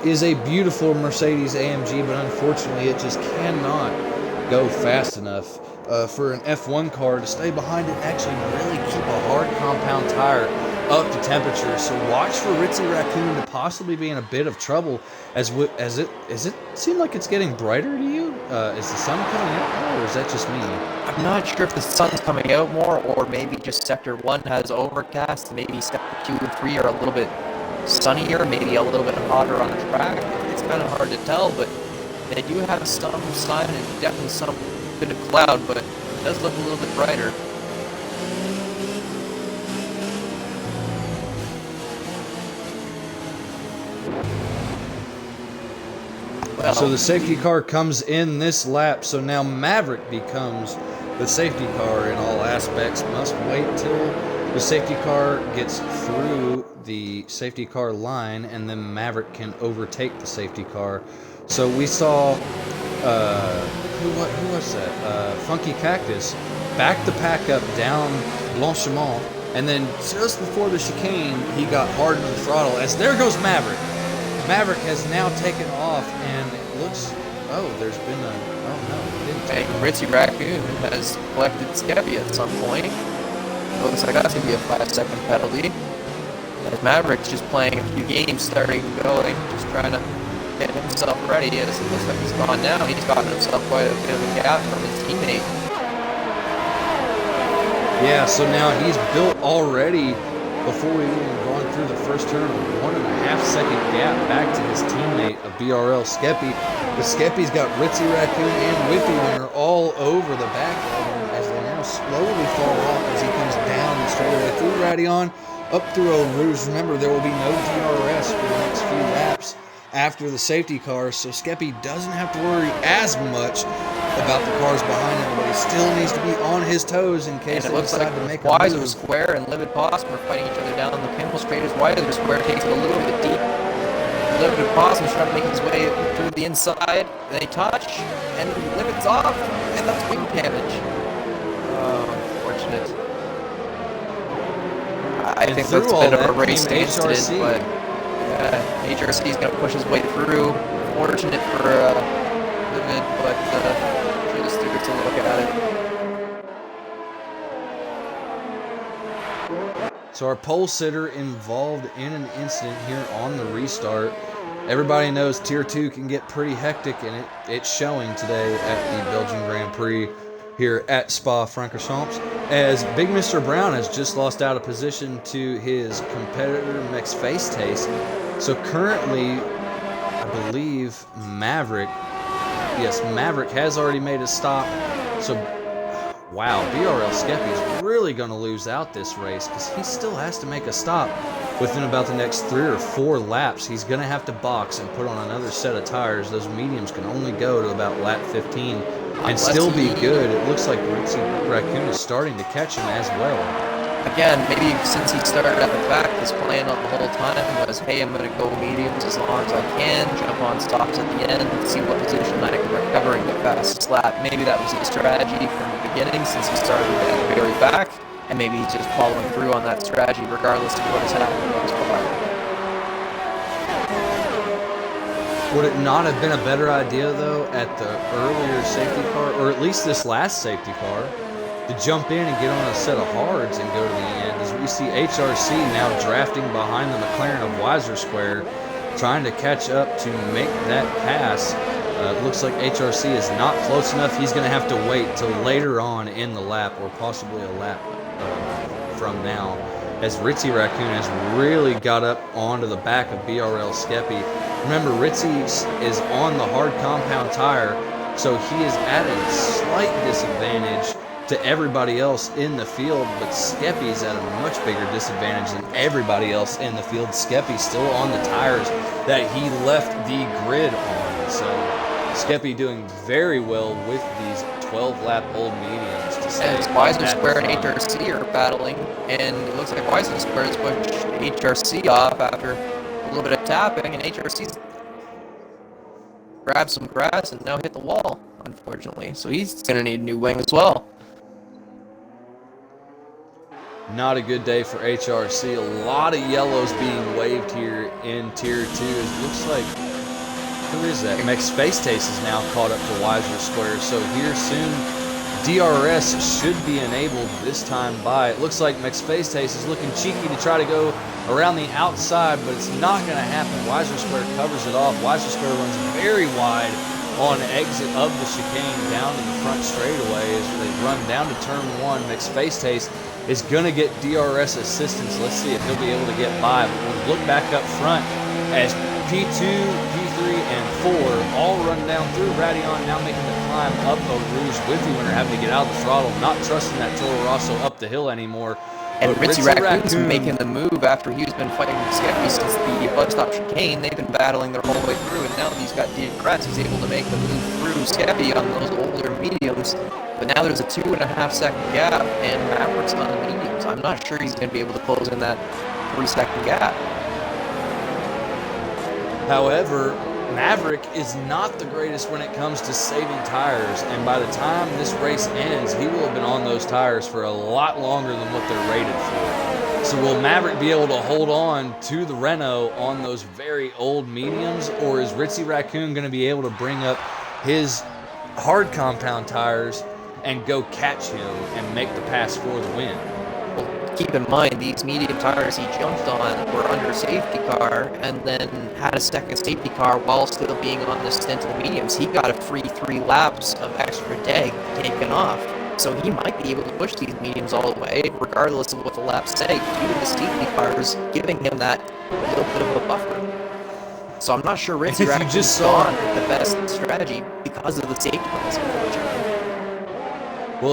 is a beautiful Mercedes AMG, but unfortunately it just cannot go fast enough for an F1 car to stay behind it and actually really keep a hard compound tire up to temperature. So watch for Ritzy Raccoon to possibly be in a bit of trouble as it seem like it's getting brighter to you? Is the sun coming out more, or is that just me? I'm not sure if the sun's coming out more, or maybe just Sector 1 has overcast, and maybe Sector 2 and 3 are a little bit sunnier, maybe a little bit hotter on the track. It's kind of hard to tell, but they do have some sun and definitely some bit of cloud, but it does look a little bit brighter. Well, so the safety car comes in this lap, so now Maverick becomes the safety car in all aspects. Must wait till the safety car gets through the safety car line, and then Maverick can overtake the safety car. So we saw, who was that? Funky Cactus back the pack up down Blanchiment, and then just before the chicane, he got hard into the throttle, as there goes Maverick. Maverick has now taken off, and it looks, there's been a, he didn't take off. Ritzy Raccoon has collected Skeppy at some point. Looks like that's going to be a 5-second penalty. As Maverick's just playing a few games, starting and going, just trying to get himself ready. As it looks like he's gone now, he's gotten himself quite a bit of a gap from his teammate. Yeah, so now he's built already, before we've even gone through the first turn, a 1.5-second gap back to his teammate of BRL Skeppy. But Skeppy's got Ritzy Raccoon and Whippy Winner all over the back of him as they now slowly fall off as he comes down the straightaway through Radion, up through Eau Rouge. Remember, there will be no DRS for the next few laps after the safety car, so Skeppy doesn't have to worry as much about the cars behind him, but he still needs to be on his toes in case they decide to make a Wiser move. Square and Livid Possum are fighting each other down the Kimmel Straight as Wiser Square takes it a little bit deep. Livid Possum is trying to make his way through the inside. They touch, and Livid's off, and that's wing damage. Unfortunate. I think that's a bit of a race incident, but yeah, HRC is going to push his way through. Fortunate for Livid, but just took it to look at it. So our pole sitter involved in an incident here on the restart. Everybody knows Tier 2 can get pretty hectic, and it's showing today at the Belgian Grand Prix here at Spa-Francorchamps, as Big Mr. Brown has just lost out of position to his competitor Max Face Taste. So currently, I believe Maverick has already made a stop. So wow, BRL Skeppy is really going to lose out this race because he still has to make a stop within about the next 3 or 4 laps. He's going to have to box and put on another set of tires. Those mediums can only go to about lap 15 and still be good. It looks like Ritzy Raccoon is starting to catch him as well. Again, maybe since he started at the back, his plan the whole time was, hey, I'm going to go mediums as long as I can, jump on stops at the end, see what position I can recover and get fastest lap. Maybe that was his strategy from the beginning since he started at the very back, and maybe he's just following through on that strategy regardless of what is happening on his car. Would it not have been a better idea, though, at the earlier safety car, or at least this last safety car, to jump in and get on a set of hards and go to the end, as we see HRC now drafting behind the McLaren of Wiser Square, trying to catch up to make that pass Looks like HRC is not close enough. He's going to have to wait till later on in the lap, or possibly a lap from now, as Ritzy Raccoon has really got up onto the back of BRL Skeppy. Remember, Ritzy is on the hard compound tire, so he is at a slight disadvantage to everybody else in the field, but Skeppy's at a much bigger disadvantage than everybody else in the field. Skeppy's still on the tires that he left the grid on, so Skeppy doing very well with these 12-lap old mediums to stay. And Wiser Square and HRC are battling, and it looks like Wiser Square has pushed HRC off after a little bit of tapping, and HRC's grabbed some grass and now hit the wall, unfortunately. So he's going to need a new wing as well. Not a good day for HRC. A lot of yellows being waved here in Tier 2. It looks like, who is that? Max Space Taste is now caught up to Wiser Square. So here soon, DRS should be enabled this time by. It looks like Max Space Taste is looking cheeky to try to go around the outside, but it's not going to happen. Wiser Square covers it off. Wiser Square runs very wide on exit of the chicane down to the front straightaway as they run down to turn 1. Max Space Taste is going to get DRS assistance. Let's see if he'll be able to get by. But we'll look back up front as P2, P3, and 4 all run down through Radion, now making the climb up Eau Rouge. Withy Winter having to get out of the throttle, not trusting that Toro Rosso up the hill anymore. And Ritzy Raccoon's making the move after he's been fighting Skeppy since the bus stop chicane. They've been battling their whole way through, and now he's got DRS. He's able to make the move through Skeppy on those older mediums. But now there's a 2.5 second gap, and Maverick's on the mediums. I'm not sure he's going to be able to close in that 3-second gap. However, Maverick is not the greatest when it comes to saving tires, and by the time this race ends, he will have been on those tires for a lot longer than what they're rated for. So will Maverick be able to hold on to the Renault on those very old mediums, or is Ritzy Raccoon going to be able to bring up his hard compound tires and go catch him and make the pass for the win? Well, keep in mind, these medium tires he jumped on were under safety car and then had a second safety car while still being on the stint of mediums. He got a free 3 laps of extra deg taken off. So he might be able to push these mediums all the way, regardless of what the laps say, due to the safety cars giving him that little bit of a buffer. So I'm not sure Ritzy Raccoon's gone the best strategy because of the safety cars, unfortunately. Well,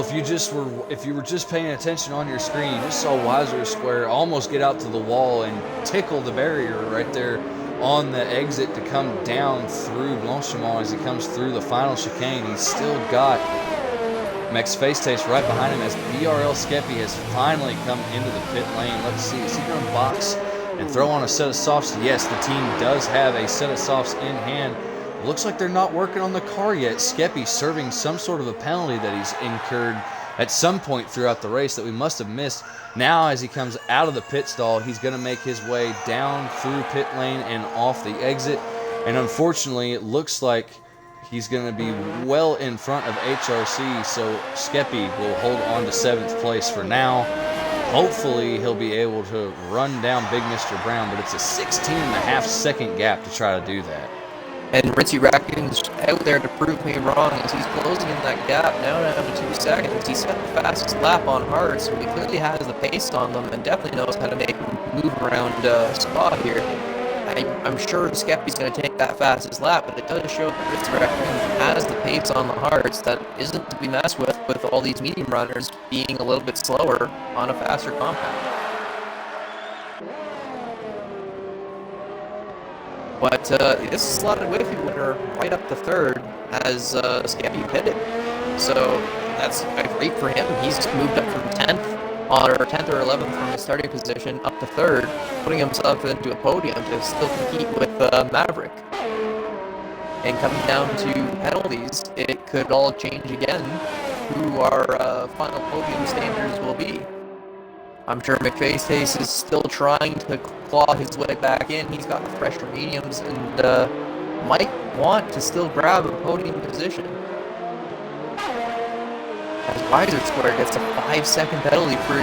if you were just paying attention on your screen, you just saw Wiser Square almost get out to the wall and tickle the barrier right there on the exit to come down through Blanchimont as he comes through the final chicane. He's still got Max Face Taste right behind him as BRL Skeppy has finally come into the pit lane. Let's see, is he going to box and throw on a set of softs? Yes, the team does have a set of softs in hand. Looks like they're not working on the car yet. Skeppy serving some sort of a penalty that he's incurred at some point throughout the race that we must have missed. Now, as he comes out of the pit stall, he's going to make his way down through pit lane and off the exit. And unfortunately, it looks like he's going to be well in front of HRC, so Skeppy will hold on to 7th place for now. Hopefully, he'll be able to run down Big Mr. Brown, but it's a 16.5 second gap to try to do that. And Ritzy Raccoon's out there to prove me wrong as he's closing in that gap now down to 2 seconds. He set the fastest lap on hard, so he clearly has the pace on them and definitely knows how to make a move around spot here. I'm sure Skeppy's going to take that fastest lap, but it does show that Ritzy Raccoon has the pace on the hards that isn't to be messed with all these medium runners being a little bit slower on a faster compound. But this is slotted Withy Winter right up to 3rd as Skeppy pitted. So that's great for him. He's moved up from 10th or 10th or 11th from his starting position up to 3rd, putting himself into a podium to still compete with Maverick. And coming down to penalties, it could all change again who our final podium standers will be. I'm sure McFace Taste is still trying to claw his way back in. He's got the fresher mediums and might want to still grab a podium position. As Wiser Square gets a 5-second penalty for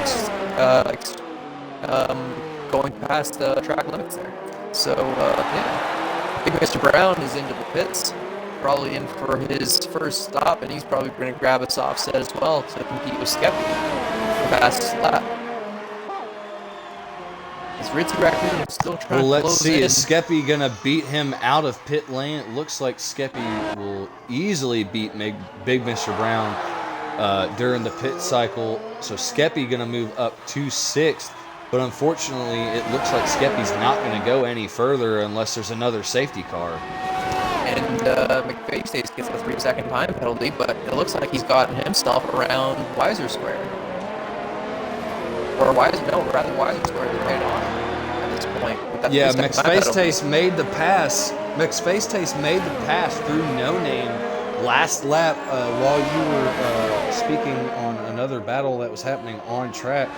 going past the track limits there. So, yeah. Big Mr. Brown is into the pits. probably in for his first stop, and he's probably going to grab a soft set as well to compete with Skeppy for fastest lap. Is Ritzy Raccoon still trying to Let's close see. in? Is Skeppy going to beat him out of pit lane? It looks like Skeppy will easily beat Big Mr. Brown during the pit cycle. So Skeppy going to move up to 6th. But unfortunately, it looks like Skeppy's not going to go any further unless there's another safety car. And McFace gets a 3-second time penalty, but it looks like he's gotten himself around Weiser Square. Or Weiser Square than right on at this point. Yeah, McSpace made the pass. McSpace made the pass through No Name last lap while you were speaking on another battle that was happening on track.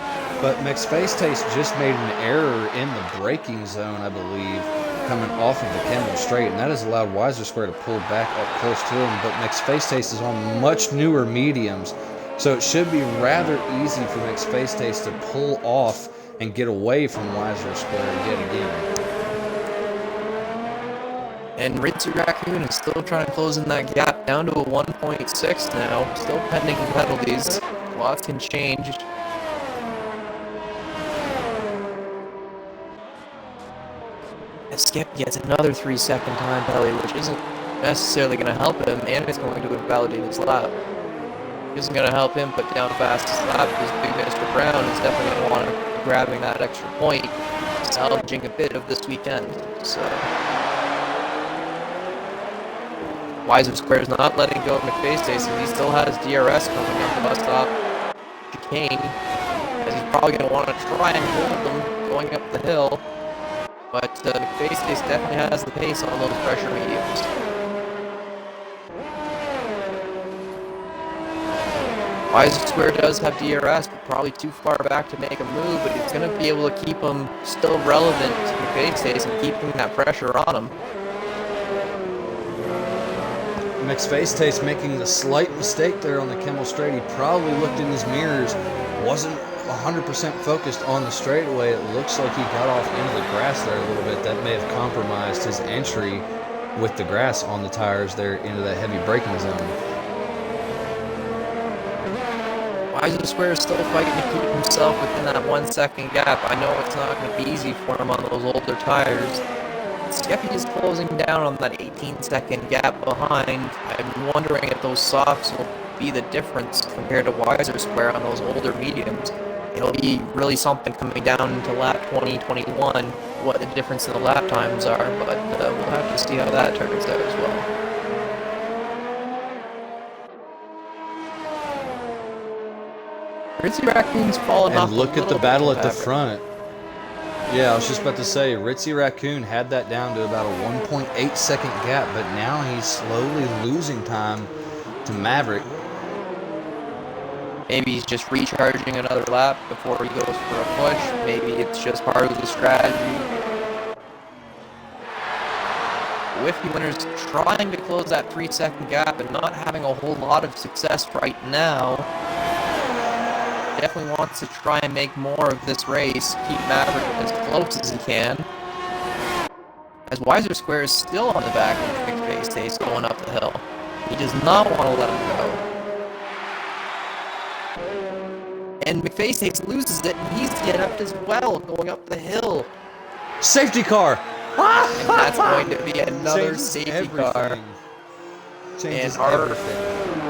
But McSpace just made an error in the braking zone, I believe, coming off of the Kendall Straight, and that has allowed Weiser Square to pull back up close to him. But McSpace is on much newer mediums, so it should be rather easy for McSpace to pull off and get away from Weiser Square yet again. And Ritzy Raccoon is still trying to close in that gap down to a 1.6 now. Still pending penalties. Lots can change. Skip gets another 3-second time penalty, which isn't necessarily going to help him, and it's going to invalidate his lap. Isn't going to help him put down fastest lap because Big Mr. Brown is definitely going to want to be grabbing that extra point, salvaging a bit of this weekend. So Weiser Square is not letting go of McFace Station. He still has DRS coming up the bus stop chicane, as he's probably going to want to try and hold them going up the hill. But McFace definitely has the pace on those pressure mediums. Weiser Square does have DRS, but probably too far back to make a move, but he's going to be able to keep him still relevant to McFace and keeping that pressure on him. McSpace making the slight mistake there on the Kimmel Straight. He probably looked in his mirrors, wasn't 100% focused on the straightaway. It looks like he got off into the grass there a little bit. That may have compromised his entry with the grass on the tires there into that heavy braking zone. Weiser Square is still fighting to keep himself within that 1-second gap. I know it's not going to be easy for him on those older tires. Skeppy is closing down on that 18-second gap behind. I'm wondering if those softs will be the difference compared to Weiser Square on those older mediums. It'll be really something coming down into lap 20, 21, what the difference in the lap times are, but we'll have to see how that turns out as well. Ritzy Raccoon's fallen off. And look at the battle at the front. Yeah, I was just about to say, Ritzy Raccoon had that down to about a 1.8 second gap, but now he's slowly losing time to Maverick. Maybe he's just recharging another lap before he goes for a push. Maybe it's just part of the strategy. Whiffy Winner's trying to close that 3-second gap and not having a whole lot of success right now. Definitely wants to try and make more of this race, keep Maverick as close as he can. As Weiser Square is still on the back of McFace going up the hill. He does not want to let him go. And McFace loses it, and he's inept as well, going up the hill. Safety car! And that's going to be another Changes safety everything. car. Changes And everything.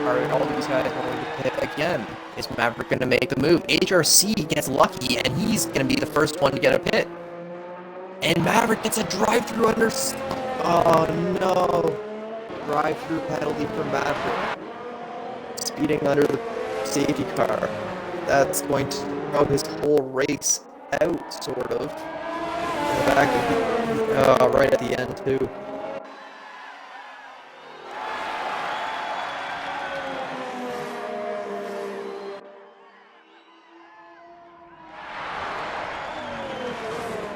Are all these guys going to pit again? Is Maverick going to make the move? HRC gets lucky, and he's going to be the first one to get a pit. And Maverick gets a drive-through under... Oh, no. Drive-through penalty for Maverick. Speeding under the safety car. That's going to throw his whole race out, sort of. In the back of the, right at the end, too.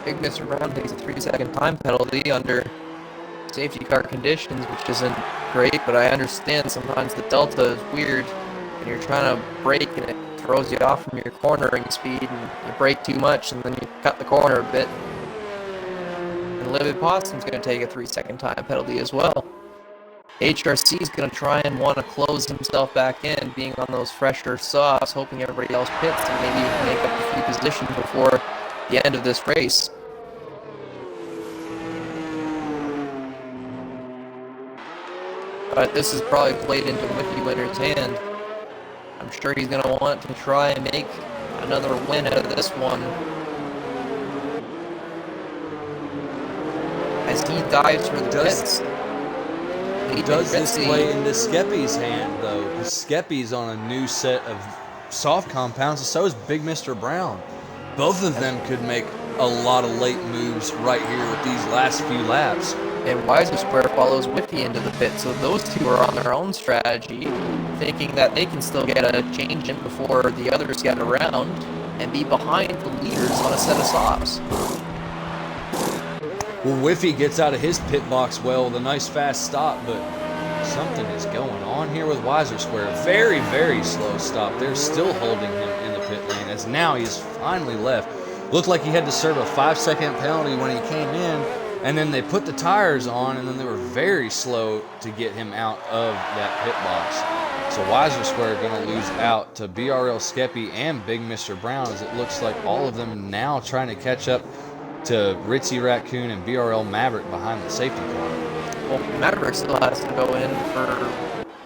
Big Mr. Brown takes a 3-second time penalty under safety car conditions, which isn't great, but I understand sometimes the delta is weird and you're trying to brake and it throws you off from your cornering speed and you brake too much and then you cut the corner a bit. And Livid Possum's going to take a 3-second time penalty as well. HRC is going to try and want to close himself back in, being on those fresher softs, hoping everybody else pits and maybe make up a few positions before the end of this race. But this is probably played into Wiki Winner's hand. I'm sure he's going to want to try and make another win out of this one. As he dives for the pits. Does this play into Skeppy's hand, though? Because Skeppy's on a new set of soft compounds, and so is Big Mr. Brown. Both of them could make a lot of late moves right here with these last few laps. And Wiser Square follows Whiffy into the pit, so those two are on their own strategy, thinking that they can still get a change in before the others get around and be behind the leaders on a set of softs. Well, Whiffy gets out of his pit box well with a nice fast stop, but something is going on here with Wiser Square. Very, very slow stop. They're still holding him in the pit lane as now he's finally left. Looked like he had to serve a 5-second penalty when he came in, and then they put the tires on, and then they were very slow to get him out of that pit box. So Wiser Square going to lose out to BRL Skeppy and Big Mr. Brown, as it looks like all of them now trying to catch up to Ritzy Raccoon and BRL Maverick behind the safety car. Well, Maverick still has to go in for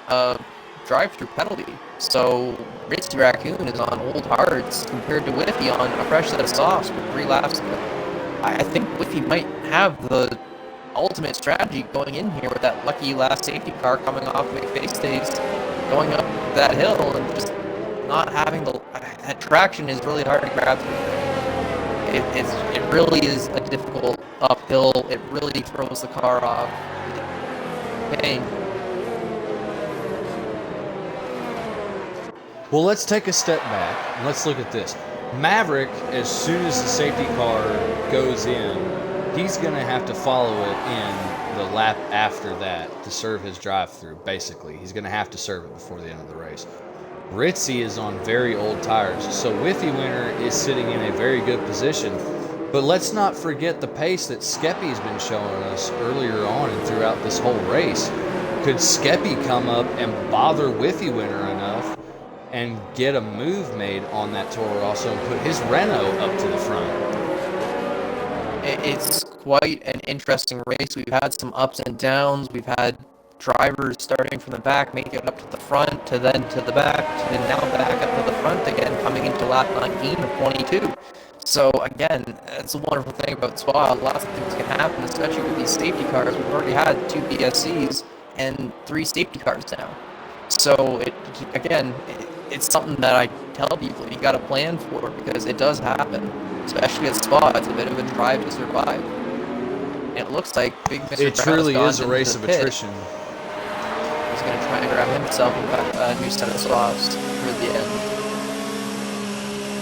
a drive-through penalty. So Ritzy Raccoon is on old hards compared to Whiffy on a fresh set of softs with 3 laps. I think Whiffy might have the ultimate strategy going in here with that lucky last safety car coming off McFace stays, going up that hill and just not having that traction is really hard to grab through. It really is a difficult uphill. It really throws the car off. Pain. Well, let's take a step back and let's look at this. Maverick, as soon as the safety car goes in, he's going to have to follow it in the lap after that to serve his drive-through, basically. He's going to have to serve it before the end of the race. Ritzy is on very old tires, so Whiffy Winner is sitting in a very good position. But let's not forget the pace that Skeppy's been showing us earlier on and throughout this whole race. Could Skeppy come up and bother Whiffy Winner enough and get a move made on that Toro Rosso and put his Renault up to the front? It's quite an interesting race. We've had some ups and downs. We've had drivers starting from the back, making it up to the front, to then to the back, and now back up to the front again, coming into lap 19 of 22. So again, that's a wonderful thing about Spa. Lots of things can happen, especially with these safety cars. We've already had 2 BSCs and 3 safety cars now. So it's something that I tell people you got to plan for, because it does happen, especially at Spa. It's a bit of a drive to survive. And it looks like Big Mr. It truly is a race of attrition. He's going to try and grab himself a new set of softs for the end.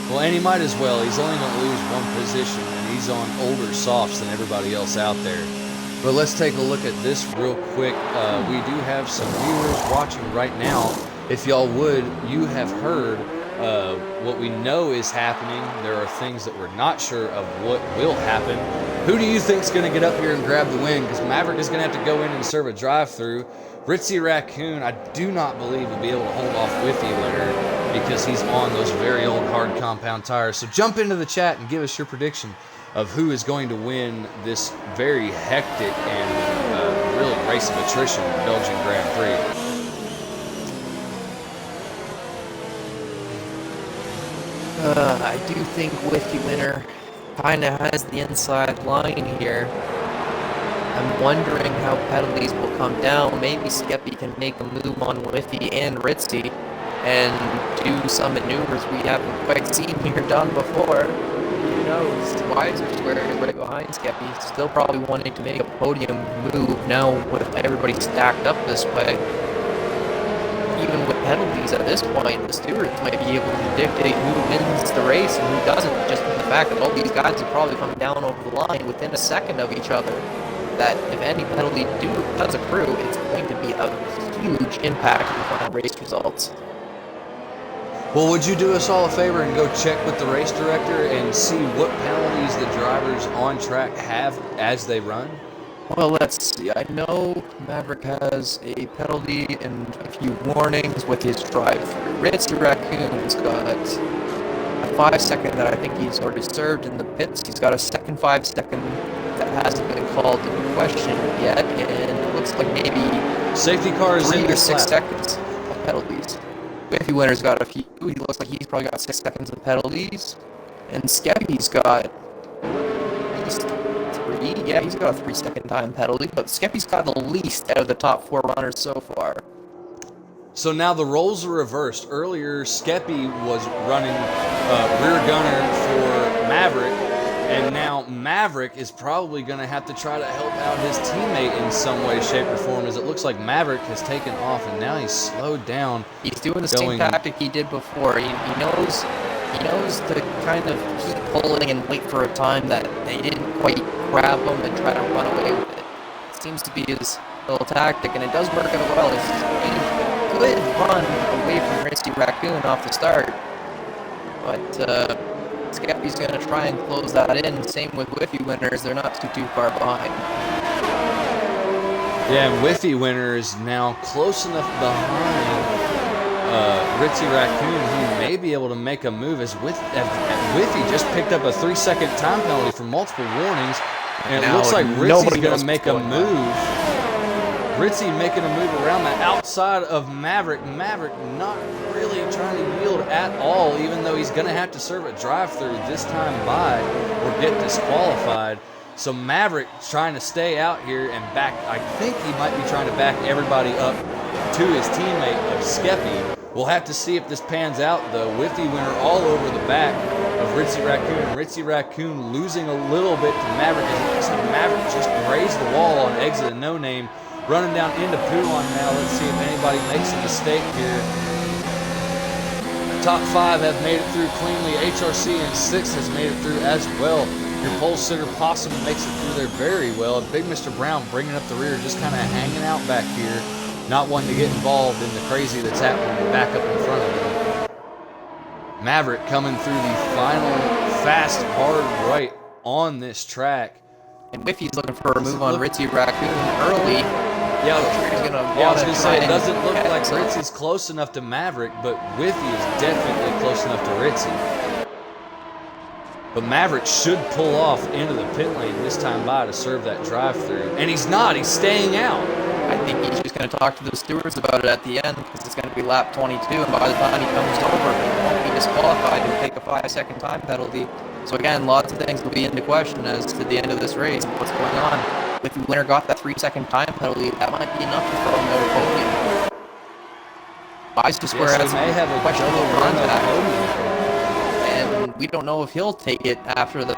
Well, and he might as well. He's only going to lose 1 position, and he's on older softs than everybody else out there. But let's take a look at this real quick. We do have some viewers watching right now. If y'all would, you have heard what we know is happening. There are things that we're not sure of what will happen. Who do you think is going to get up here and grab the win? Because Maverick is going to have to go in and serve a drive-through. Ritzy Raccoon, I do not believe will be able to hold off Whiffy Winner because he's on those very old hard compound tires. So jump into the chat and give us your prediction of who is going to win this very hectic and really race of attrition Belgian Grand Prix. I do think Whiffy Winner kind of has the inside line here. I'm wondering how penalties will come down. Maybe Skeppy can make a move on Whiffy and Ritzy and do some maneuvers we haven't quite seen here done before. Who knows? Wiser Square is right behind Skeppy, still probably wanting to make a podium move now with everybody stacked up this way. Even with penalties at this point, the stewards might be able to dictate who wins the race and who doesn't, just with the fact that all these guys are probably coming down over the line within a second of each other. That if any penalty does accrue, it's going to be a huge impact on the final race results. Well, would you do us all a favor and go check with the race director and see what penalties the drivers on track have as they run? Well, let's see. I know Maverick has a penalty and a few warnings with his drive-through. Ritzy Raccoon's got a 5-second that I think he's already served in the pits. He's got a second 5-second that hasn't been called into question yet, and it looks like maybe Safety car is 3 in or this 6 lap. seconds of penalties. Whiffy Winner's got a few. He looks like he's probably got 6 seconds of penalties, and Skeppy's got at least 3. Yeah, he's got a 3-second time penalty, but Skeppy's got the least out of the top 4 runners so far. So now the roles are reversed. Earlier, Skeppy was running rear gunner for Maverick, and now Maverick is probably going to have to try to help out his teammate in some way, shape, or form, as it looks like Maverick has taken off, and now he's slowed down. He's doing the same tactic he did before. He knows to kind of keep pulling and wait for a time that they didn't quite grab him and try to run away with it. It seems to be his little tactic, and it does work out well. It's a good run away from Ritzy Raccoon off the start, but Skeppy's going to try and close that in. Same with Whiffy Winners. They're not too far behind. Yeah, and Whiffy Winner is now close enough behind Ritzy Raccoon, who may be able to make a move, as Whiffy just picked up a 3-second time penalty for multiple warnings, and it looks like Ritzy's going to make a move. Ritzy making a move around the outside of Maverick. Maverick not really trying to yield at all, even though he's going to have to serve a drive-through this time by or get disqualified. So Maverick trying to stay out here and back. I think he might be trying to back everybody up to his teammate of Skeppy. We'll have to see if this pans out, though. Whiffy Winner all over the back of Ritzy Raccoon. Ritzy Raccoon losing a little bit to Maverick, as it looks like Maverick just grazed the wall on exit of No Name. Running down into Poulon now. Let's see if anybody makes a mistake here. Top 5 have made it through cleanly. HRC and 6 has made it through as well. Your pole sitter Possum makes it through there very well. Big Mr. Brown bringing up the rear, just kind of hanging out back here. Not wanting to get involved in the crazy that's happening back up in front of him. Maverick coming through the final fast, hard right on this track. And Whiffy's looking for a move on Ritzy Raccoon early. Yeah, I was going to say, it doesn't look like Ritzy's close enough to Maverick, but Whiffy is definitely close enough to Ritzy. But Maverick should pull off into the pit lane this time by to serve that drive-through. And he's not, he's staying out. I think he's just going to talk to the stewards about it at the end, because it's going to be lap 22, and by the time he comes over, he won't be disqualified and take a 5-second time penalty. So again, lots of things will be into question as to the end of this race and what's going on. If the winner got that 3-second time penalty, that might be enough to throw him out of podium. Bicycle Square has a questionable contact, and we don't know if he'll take it after the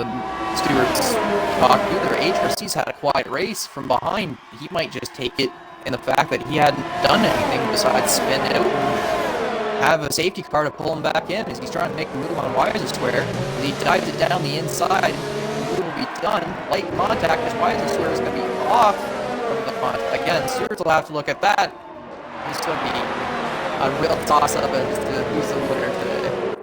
stewards talk either. HRC's had a quiet race from behind. He might just take it in the fact that he hadn't done anything besides spin out and have a safety car to pull him back in as he's trying to make a move on Wiser Square. As he dives it down the inside, the move will be done. Light contact, as Wiser Square is going to be off from the front. Again, stewards will have to look at that. This could be a real toss-up as to who's the winner today.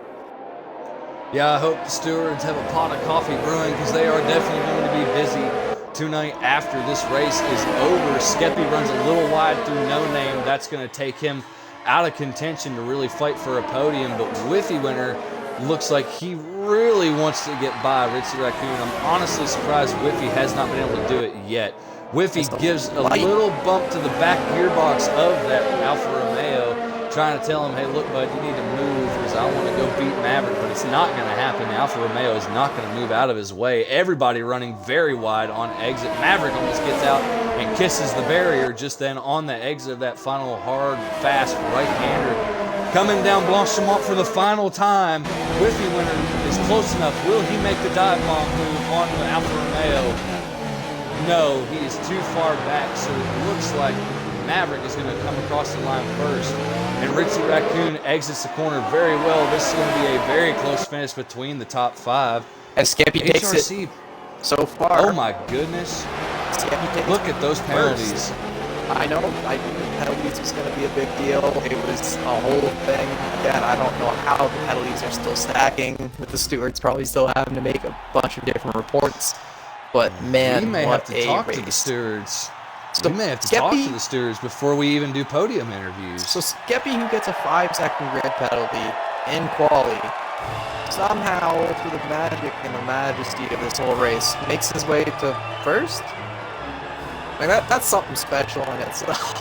Yeah, I hope the stewards have a pot of coffee brewing, because they are definitely going to be busy tonight after this race is over. Skeppy runs a little wide through No Name. That's going to take him out of contention to really fight for a podium. But Whiffy Winner looks like he really wants to get by Ritzy Raccoon. I'm honestly surprised Whiffy has not been able to do it yet. Whiffy gives a little bump to the back gearbox of that Alfa Romeo, trying to tell him, hey, look, bud, you need to move, because I want to go beat Maverick, but it's not going to happen. The Alfa Romeo is not going to move out of his way. Everybody running very wide on exit. Maverick almost gets out and kisses the barrier just then on the exit of that final hard, fast right-hander. Coming down Blanchimont for the final time. Whiffy Winner is close enough. Will he make the dive bomb move on the Alfa Romeo? No, he is too far back, so it looks like Maverick is going to come across the line first. And Ritzy Raccoon exits the corner very well. This is going to be a very close finish between the top 5. As Skeppy takes it so far. Oh my goodness. Look at those penalties. I know. I knew penalties was going to be a big deal. It was a whole thing. Again, I don't know how the penalties are still stacking, with the stewards probably still having to make a bunch of different reports. But man, we may what have to a talk race. to the stewards. So We may have to talk to the stewards before we even do podium interviews. So Skeppy, who gets a 5-second grid penalty in quali, somehow through the magic and the majesty of this whole race, makes his way to first. Like that's something special in itself.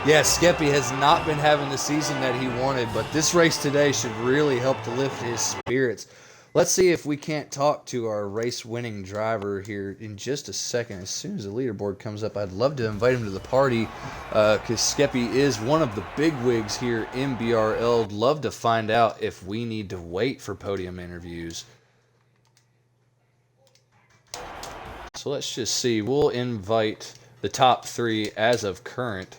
Yeah, Skeppy has not been having the season that he wanted, but this race today should really help to lift his spirits. Let's see if we can't talk to our race-winning driver here in just a second. As soon as the leaderboard comes up, I'd love to invite him to the party because Skeppy is one of the big wigs here in BRL. Love to find out if we need to wait for podium interviews. So let's just see. We'll invite the top 3 as of current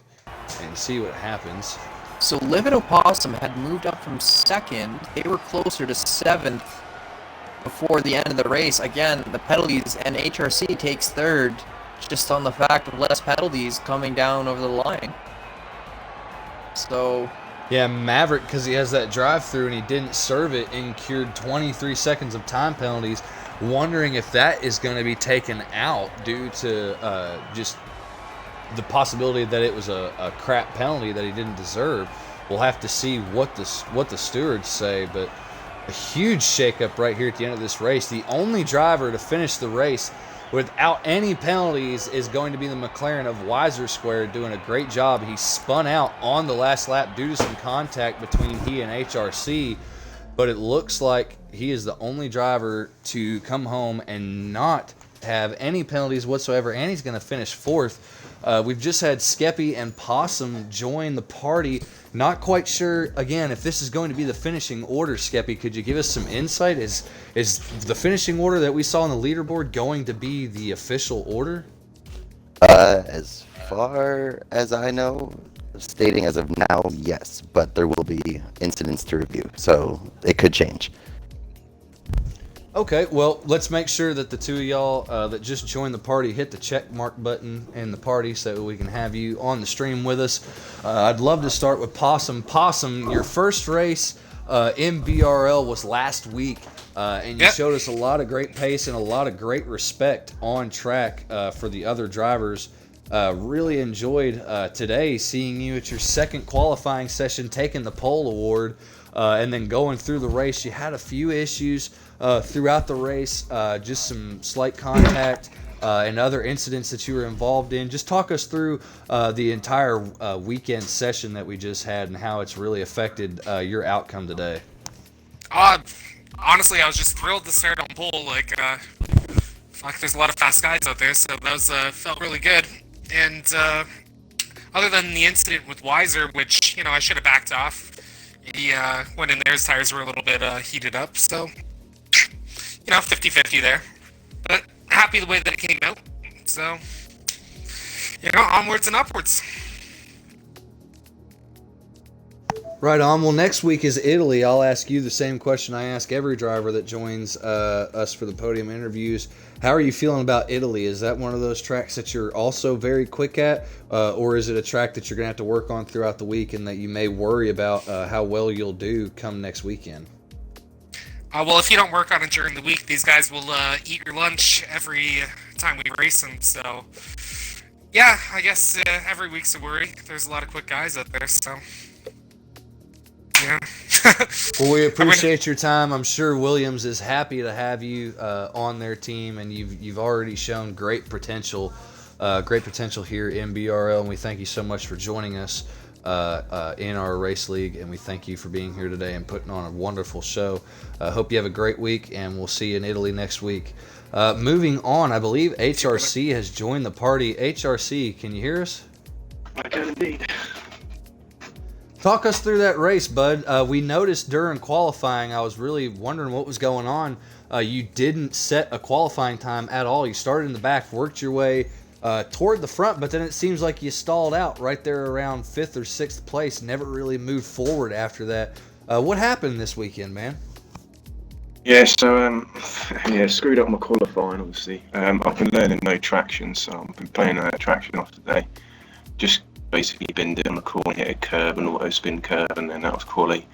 and see what happens. So Livid Opossum had moved up from 2nd. They were closer to 7th before the end of the race. Again, the penalties, and HRC takes 3rd just on the fact of less penalties coming down over the line. So yeah, Maverick, because he has that drive-through and he didn't serve it, incurred 23 seconds of time penalties. Wondering if that is going to be taken out due to just the possibility that it was a crap penalty that he didn't deserve. We'll have to see what the stewards say, but a huge shakeup right here at the end of this race. The only driver to finish the race without any penalties is going to be the McLaren of Weiser Square, doing a great job. He spun out on the last lap due to some contact between he and HRC, but it looks like he is the only driver to come home and not have any penalties whatsoever, and he's going to finish 4th. We've just had Skeppy and Possum join the party. Not quite sure, again, if this is going to be the finishing order. Skeppy, could you give us some insight? Is the finishing order that we saw on the leaderboard going to be the official order? As far as I know, stating as of now, yes, but there will be incidents to review, so it could change. Okay, well, let's make sure that the 2 of y'all that just joined the party hit the check mark button in the party so we can have you on the stream with us. I'd love to start with Possum. Possum, your first race in BRL was last week, and you showed us a lot of great pace and a lot of great respect on track for the other drivers. Really enjoyed today seeing you at your 2nd qualifying session taking the pole award and then going through the race. You had a few issues throughout the race, just some slight contact and other incidents that you were involved in. Just talk us through the entire weekend session that we just had and how it's really affected your outcome today. Honestly, I was just thrilled to start on pole. Like there's a lot of fast guys out there, so that was felt really good. And other than the incident with Weiser, which I should have backed off, he went in there. His tires were a little bit heated up, so 50-50 there. But happy the way that it came out. So onwards and upwards. Right on. Well, next week is Italy. I'll ask you the same question I ask every driver that joins us for the podium interviews. How are you feeling about Italy? Is that one of those tracks that you're also very quick at, or is it a track that you're going to have to work on throughout the week and that you may worry about how well you'll do come next weekend? Well, if you don't work on it during the week, these guys will eat your lunch every time we race them. So, yeah, I guess every week's a worry. There's a lot of quick guys out there, so... Yeah. Well, we appreciate your time. I'm sure Williams is happy to have you on their team, and you've already shown great potential here in BRL, and we thank you so much for joining us in our race league, and we thank you for being here today and putting on a wonderful show. Hope you have a great week, and we'll see you in Italy next week. Moving on, I believe HRC has joined the party. HRC, can you hear us? I can indeed. Talk us through that race, bud. We noticed during qualifying, I was really wondering what was going on. You didn't set a qualifying time at all. You started in the back, worked your way toward the front, but then it seems like you stalled out right there around 5th or 6th place. Never really moved forward after that. What happened this weekend, man? Yeah, so screwed up my qualifying. Obviously, I've been learning no traction, so I've been playing traction off today. Just basically binned it on the corner, hit a curb, an auto spin curve, and then that was quali.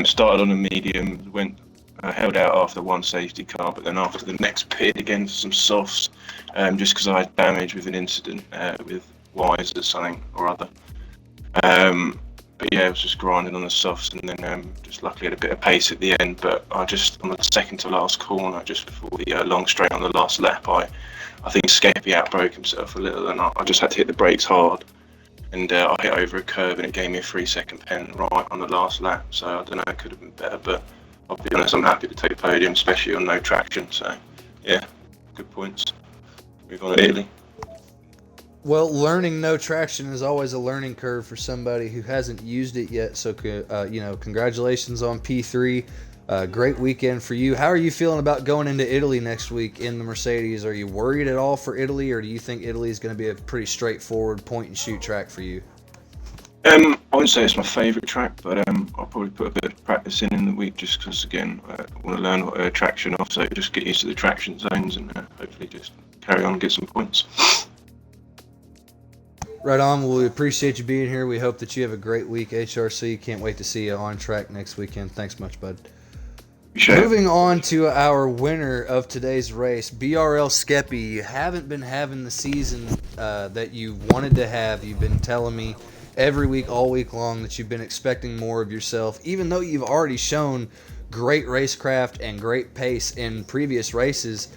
Started on a medium, went I held out after one safety car, but then after the next pit again for some softs, just because I had damage with an incident with Wiser something or other. But yeah, I was just grinding on the softs, and then just luckily had a bit of pace at the end. But I just, on the second to last corner, just before the long straight on the last lap, I think Skeppy outbroke himself a little, and I just had to hit the brakes hard. And I hit over a curve, and it gave me a 3-second pen right on the last lap. So I don't know, it could have been better, but I'll be honest, I'm happy to take the podium, especially on no traction. So yeah, good points. Move on to Italy. Well, learning no traction is always a learning curve for somebody who hasn't used it yet. So, congratulations on P3. Great weekend for you. How are you feeling about going into Italy next week in the Mercedes? Are you worried at all for Italy, or do you think Italy is going to be a pretty straightforward point-and-shoot track for you? I wouldn't say it's my favourite track, but I'll probably put a bit of practice in the week just because, again, I want to learn what traction off, so just get used to the traction zones and hopefully just carry on and get some points. Right on. Well, we appreciate you being here. We hope that you have a great week, HRC. Can't wait to see you on track next weekend. Thanks much, bud. Sure. Moving on to our winner of today's race, BRL Skeppy. You haven't been having the season that you wanted to have. You've been telling me every week, all week long, that you've been expecting more of yourself, even though you've already shown great racecraft and great pace in previous races.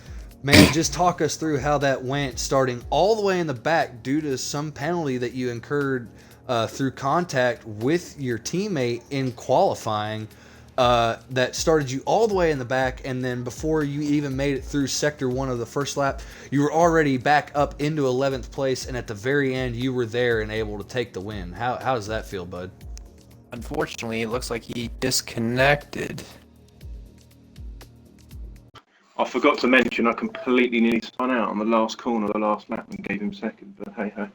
Man, just talk us through how that went, starting all the way in the back due to some penalty that you incurred through contact with your teammate in qualifying that started you all the way in the back, and then before you even made it through Sector 1 of the first lap, you were already back up into 11th place, and at the very end, you were there and able to take the win. How does that feel, bud? Unfortunately, it looks like he disconnected. I forgot to mention I completely nearly spun out on the last corner of the last lap and gave him second, but hey ho.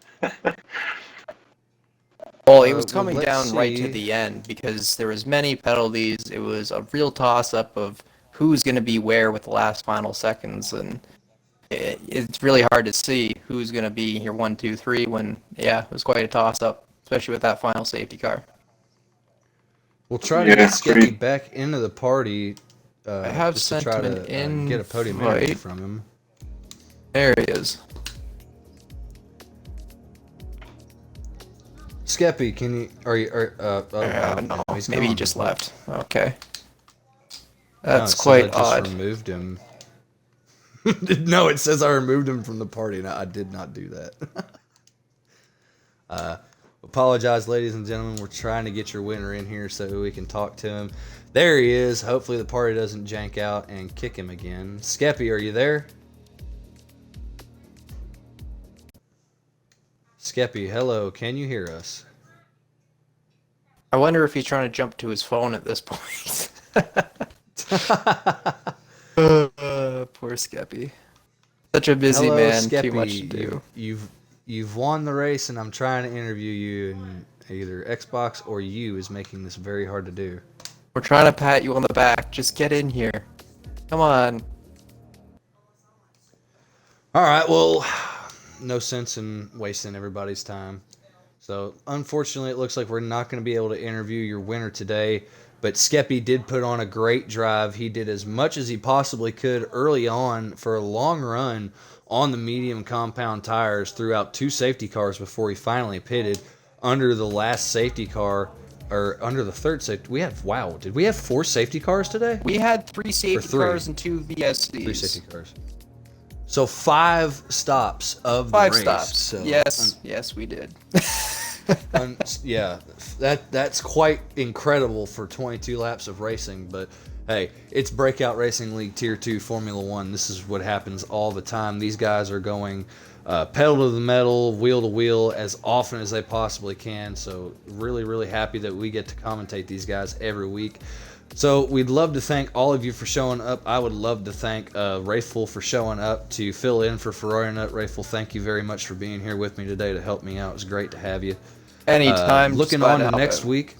Well, he was coming let's down right to see. the end because there was many penalties. It was a real toss-up of who's going to be where with the last final seconds, and it's really hard to see who's going to be here 1, 2, 3 when, yeah, it was quite a toss-up, especially with that final safety car. We'll try to get Skeppy back into the party. I have just sent to try him to an get a podium invite. interview from him. There he is. Skeppy, can you? Are you? No, he's maybe he gone. just left. Okay. No, That's it says quite I just odd. removed him. No, it says I removed him from the party. No, I did not do that. Apologize, ladies and gentlemen. We're trying to get your winner in here so we can talk to him. There he is. Hopefully the party doesn't jank out and kick him again. Skeppy, are you there? Skeppy, hello. Can you hear us? I wonder if he's trying to jump to his phone at this point. Poor Skeppy. Such a busy Hello, man, Skeppy. too much to do. You've won the race, and I'm trying to interview you, and either Xbox or you is making this very hard to do. We're trying to pat you on the back. Just get in here. Come on. All right, well, no sense in wasting everybody's time. So, unfortunately, it looks like we're not going to be able to interview your winner today. But Skeppy did put on a great drive. He did as much as he possibly could early on for a long run on the medium compound tires throughout 2 safety cars before he finally pitted under the last safety car, or under the third safety. Did we have 4 safety cars today? We had 3 safety 3. cars and 2 VSCs. 3 safety cars. So 5 stops of the 5 race. stops. So, yes, we did. yeah, that's quite incredible for 22 laps of racing. But hey, it's Breakout Racing League Tier 2 Formula 1. This is what happens all the time. These guys are going pedal to the metal, wheel to wheel as often as they possibly can. So really, really happy that we get to commentate these guys every week. So we'd love to thank all of you for showing up. I would love to thank Rayful for showing up to fill in for Ferrari Nut. Rayful, thank you very much for being here with me today to help me out. It's great to have you. Anytime. Looking on to next week.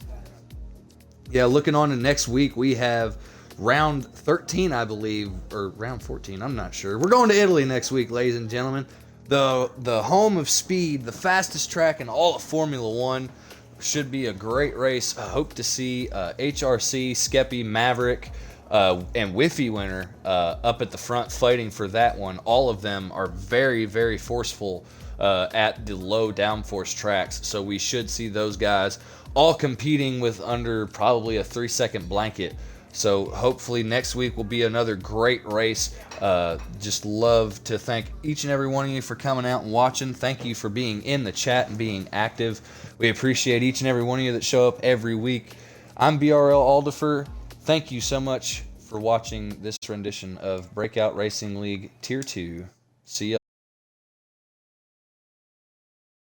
Yeah, looking on to next week, we have round 13, I believe, or round 14. I'm not sure. We're going to Italy next week, ladies and gentlemen. The home of speed, the fastest track in all of Formula 1. Should be a great race. I hope to see HRC, Skeppy, Maverick, and Whiffy Winner up at the front fighting for that one. All of them are very, very forceful at the low downforce tracks, so we should see those guys all competing with under probably a 3-second blanket. So hopefully next week will be another great race. Just love to thank each and every one of you for coming out and watching. Thank you for being in the chat and being active. We appreciate each and every one of you that show up every week. I'm BRL Aldifer. Thank you so much for watching this rendition of Breakout Racing League Tier 2. See ya.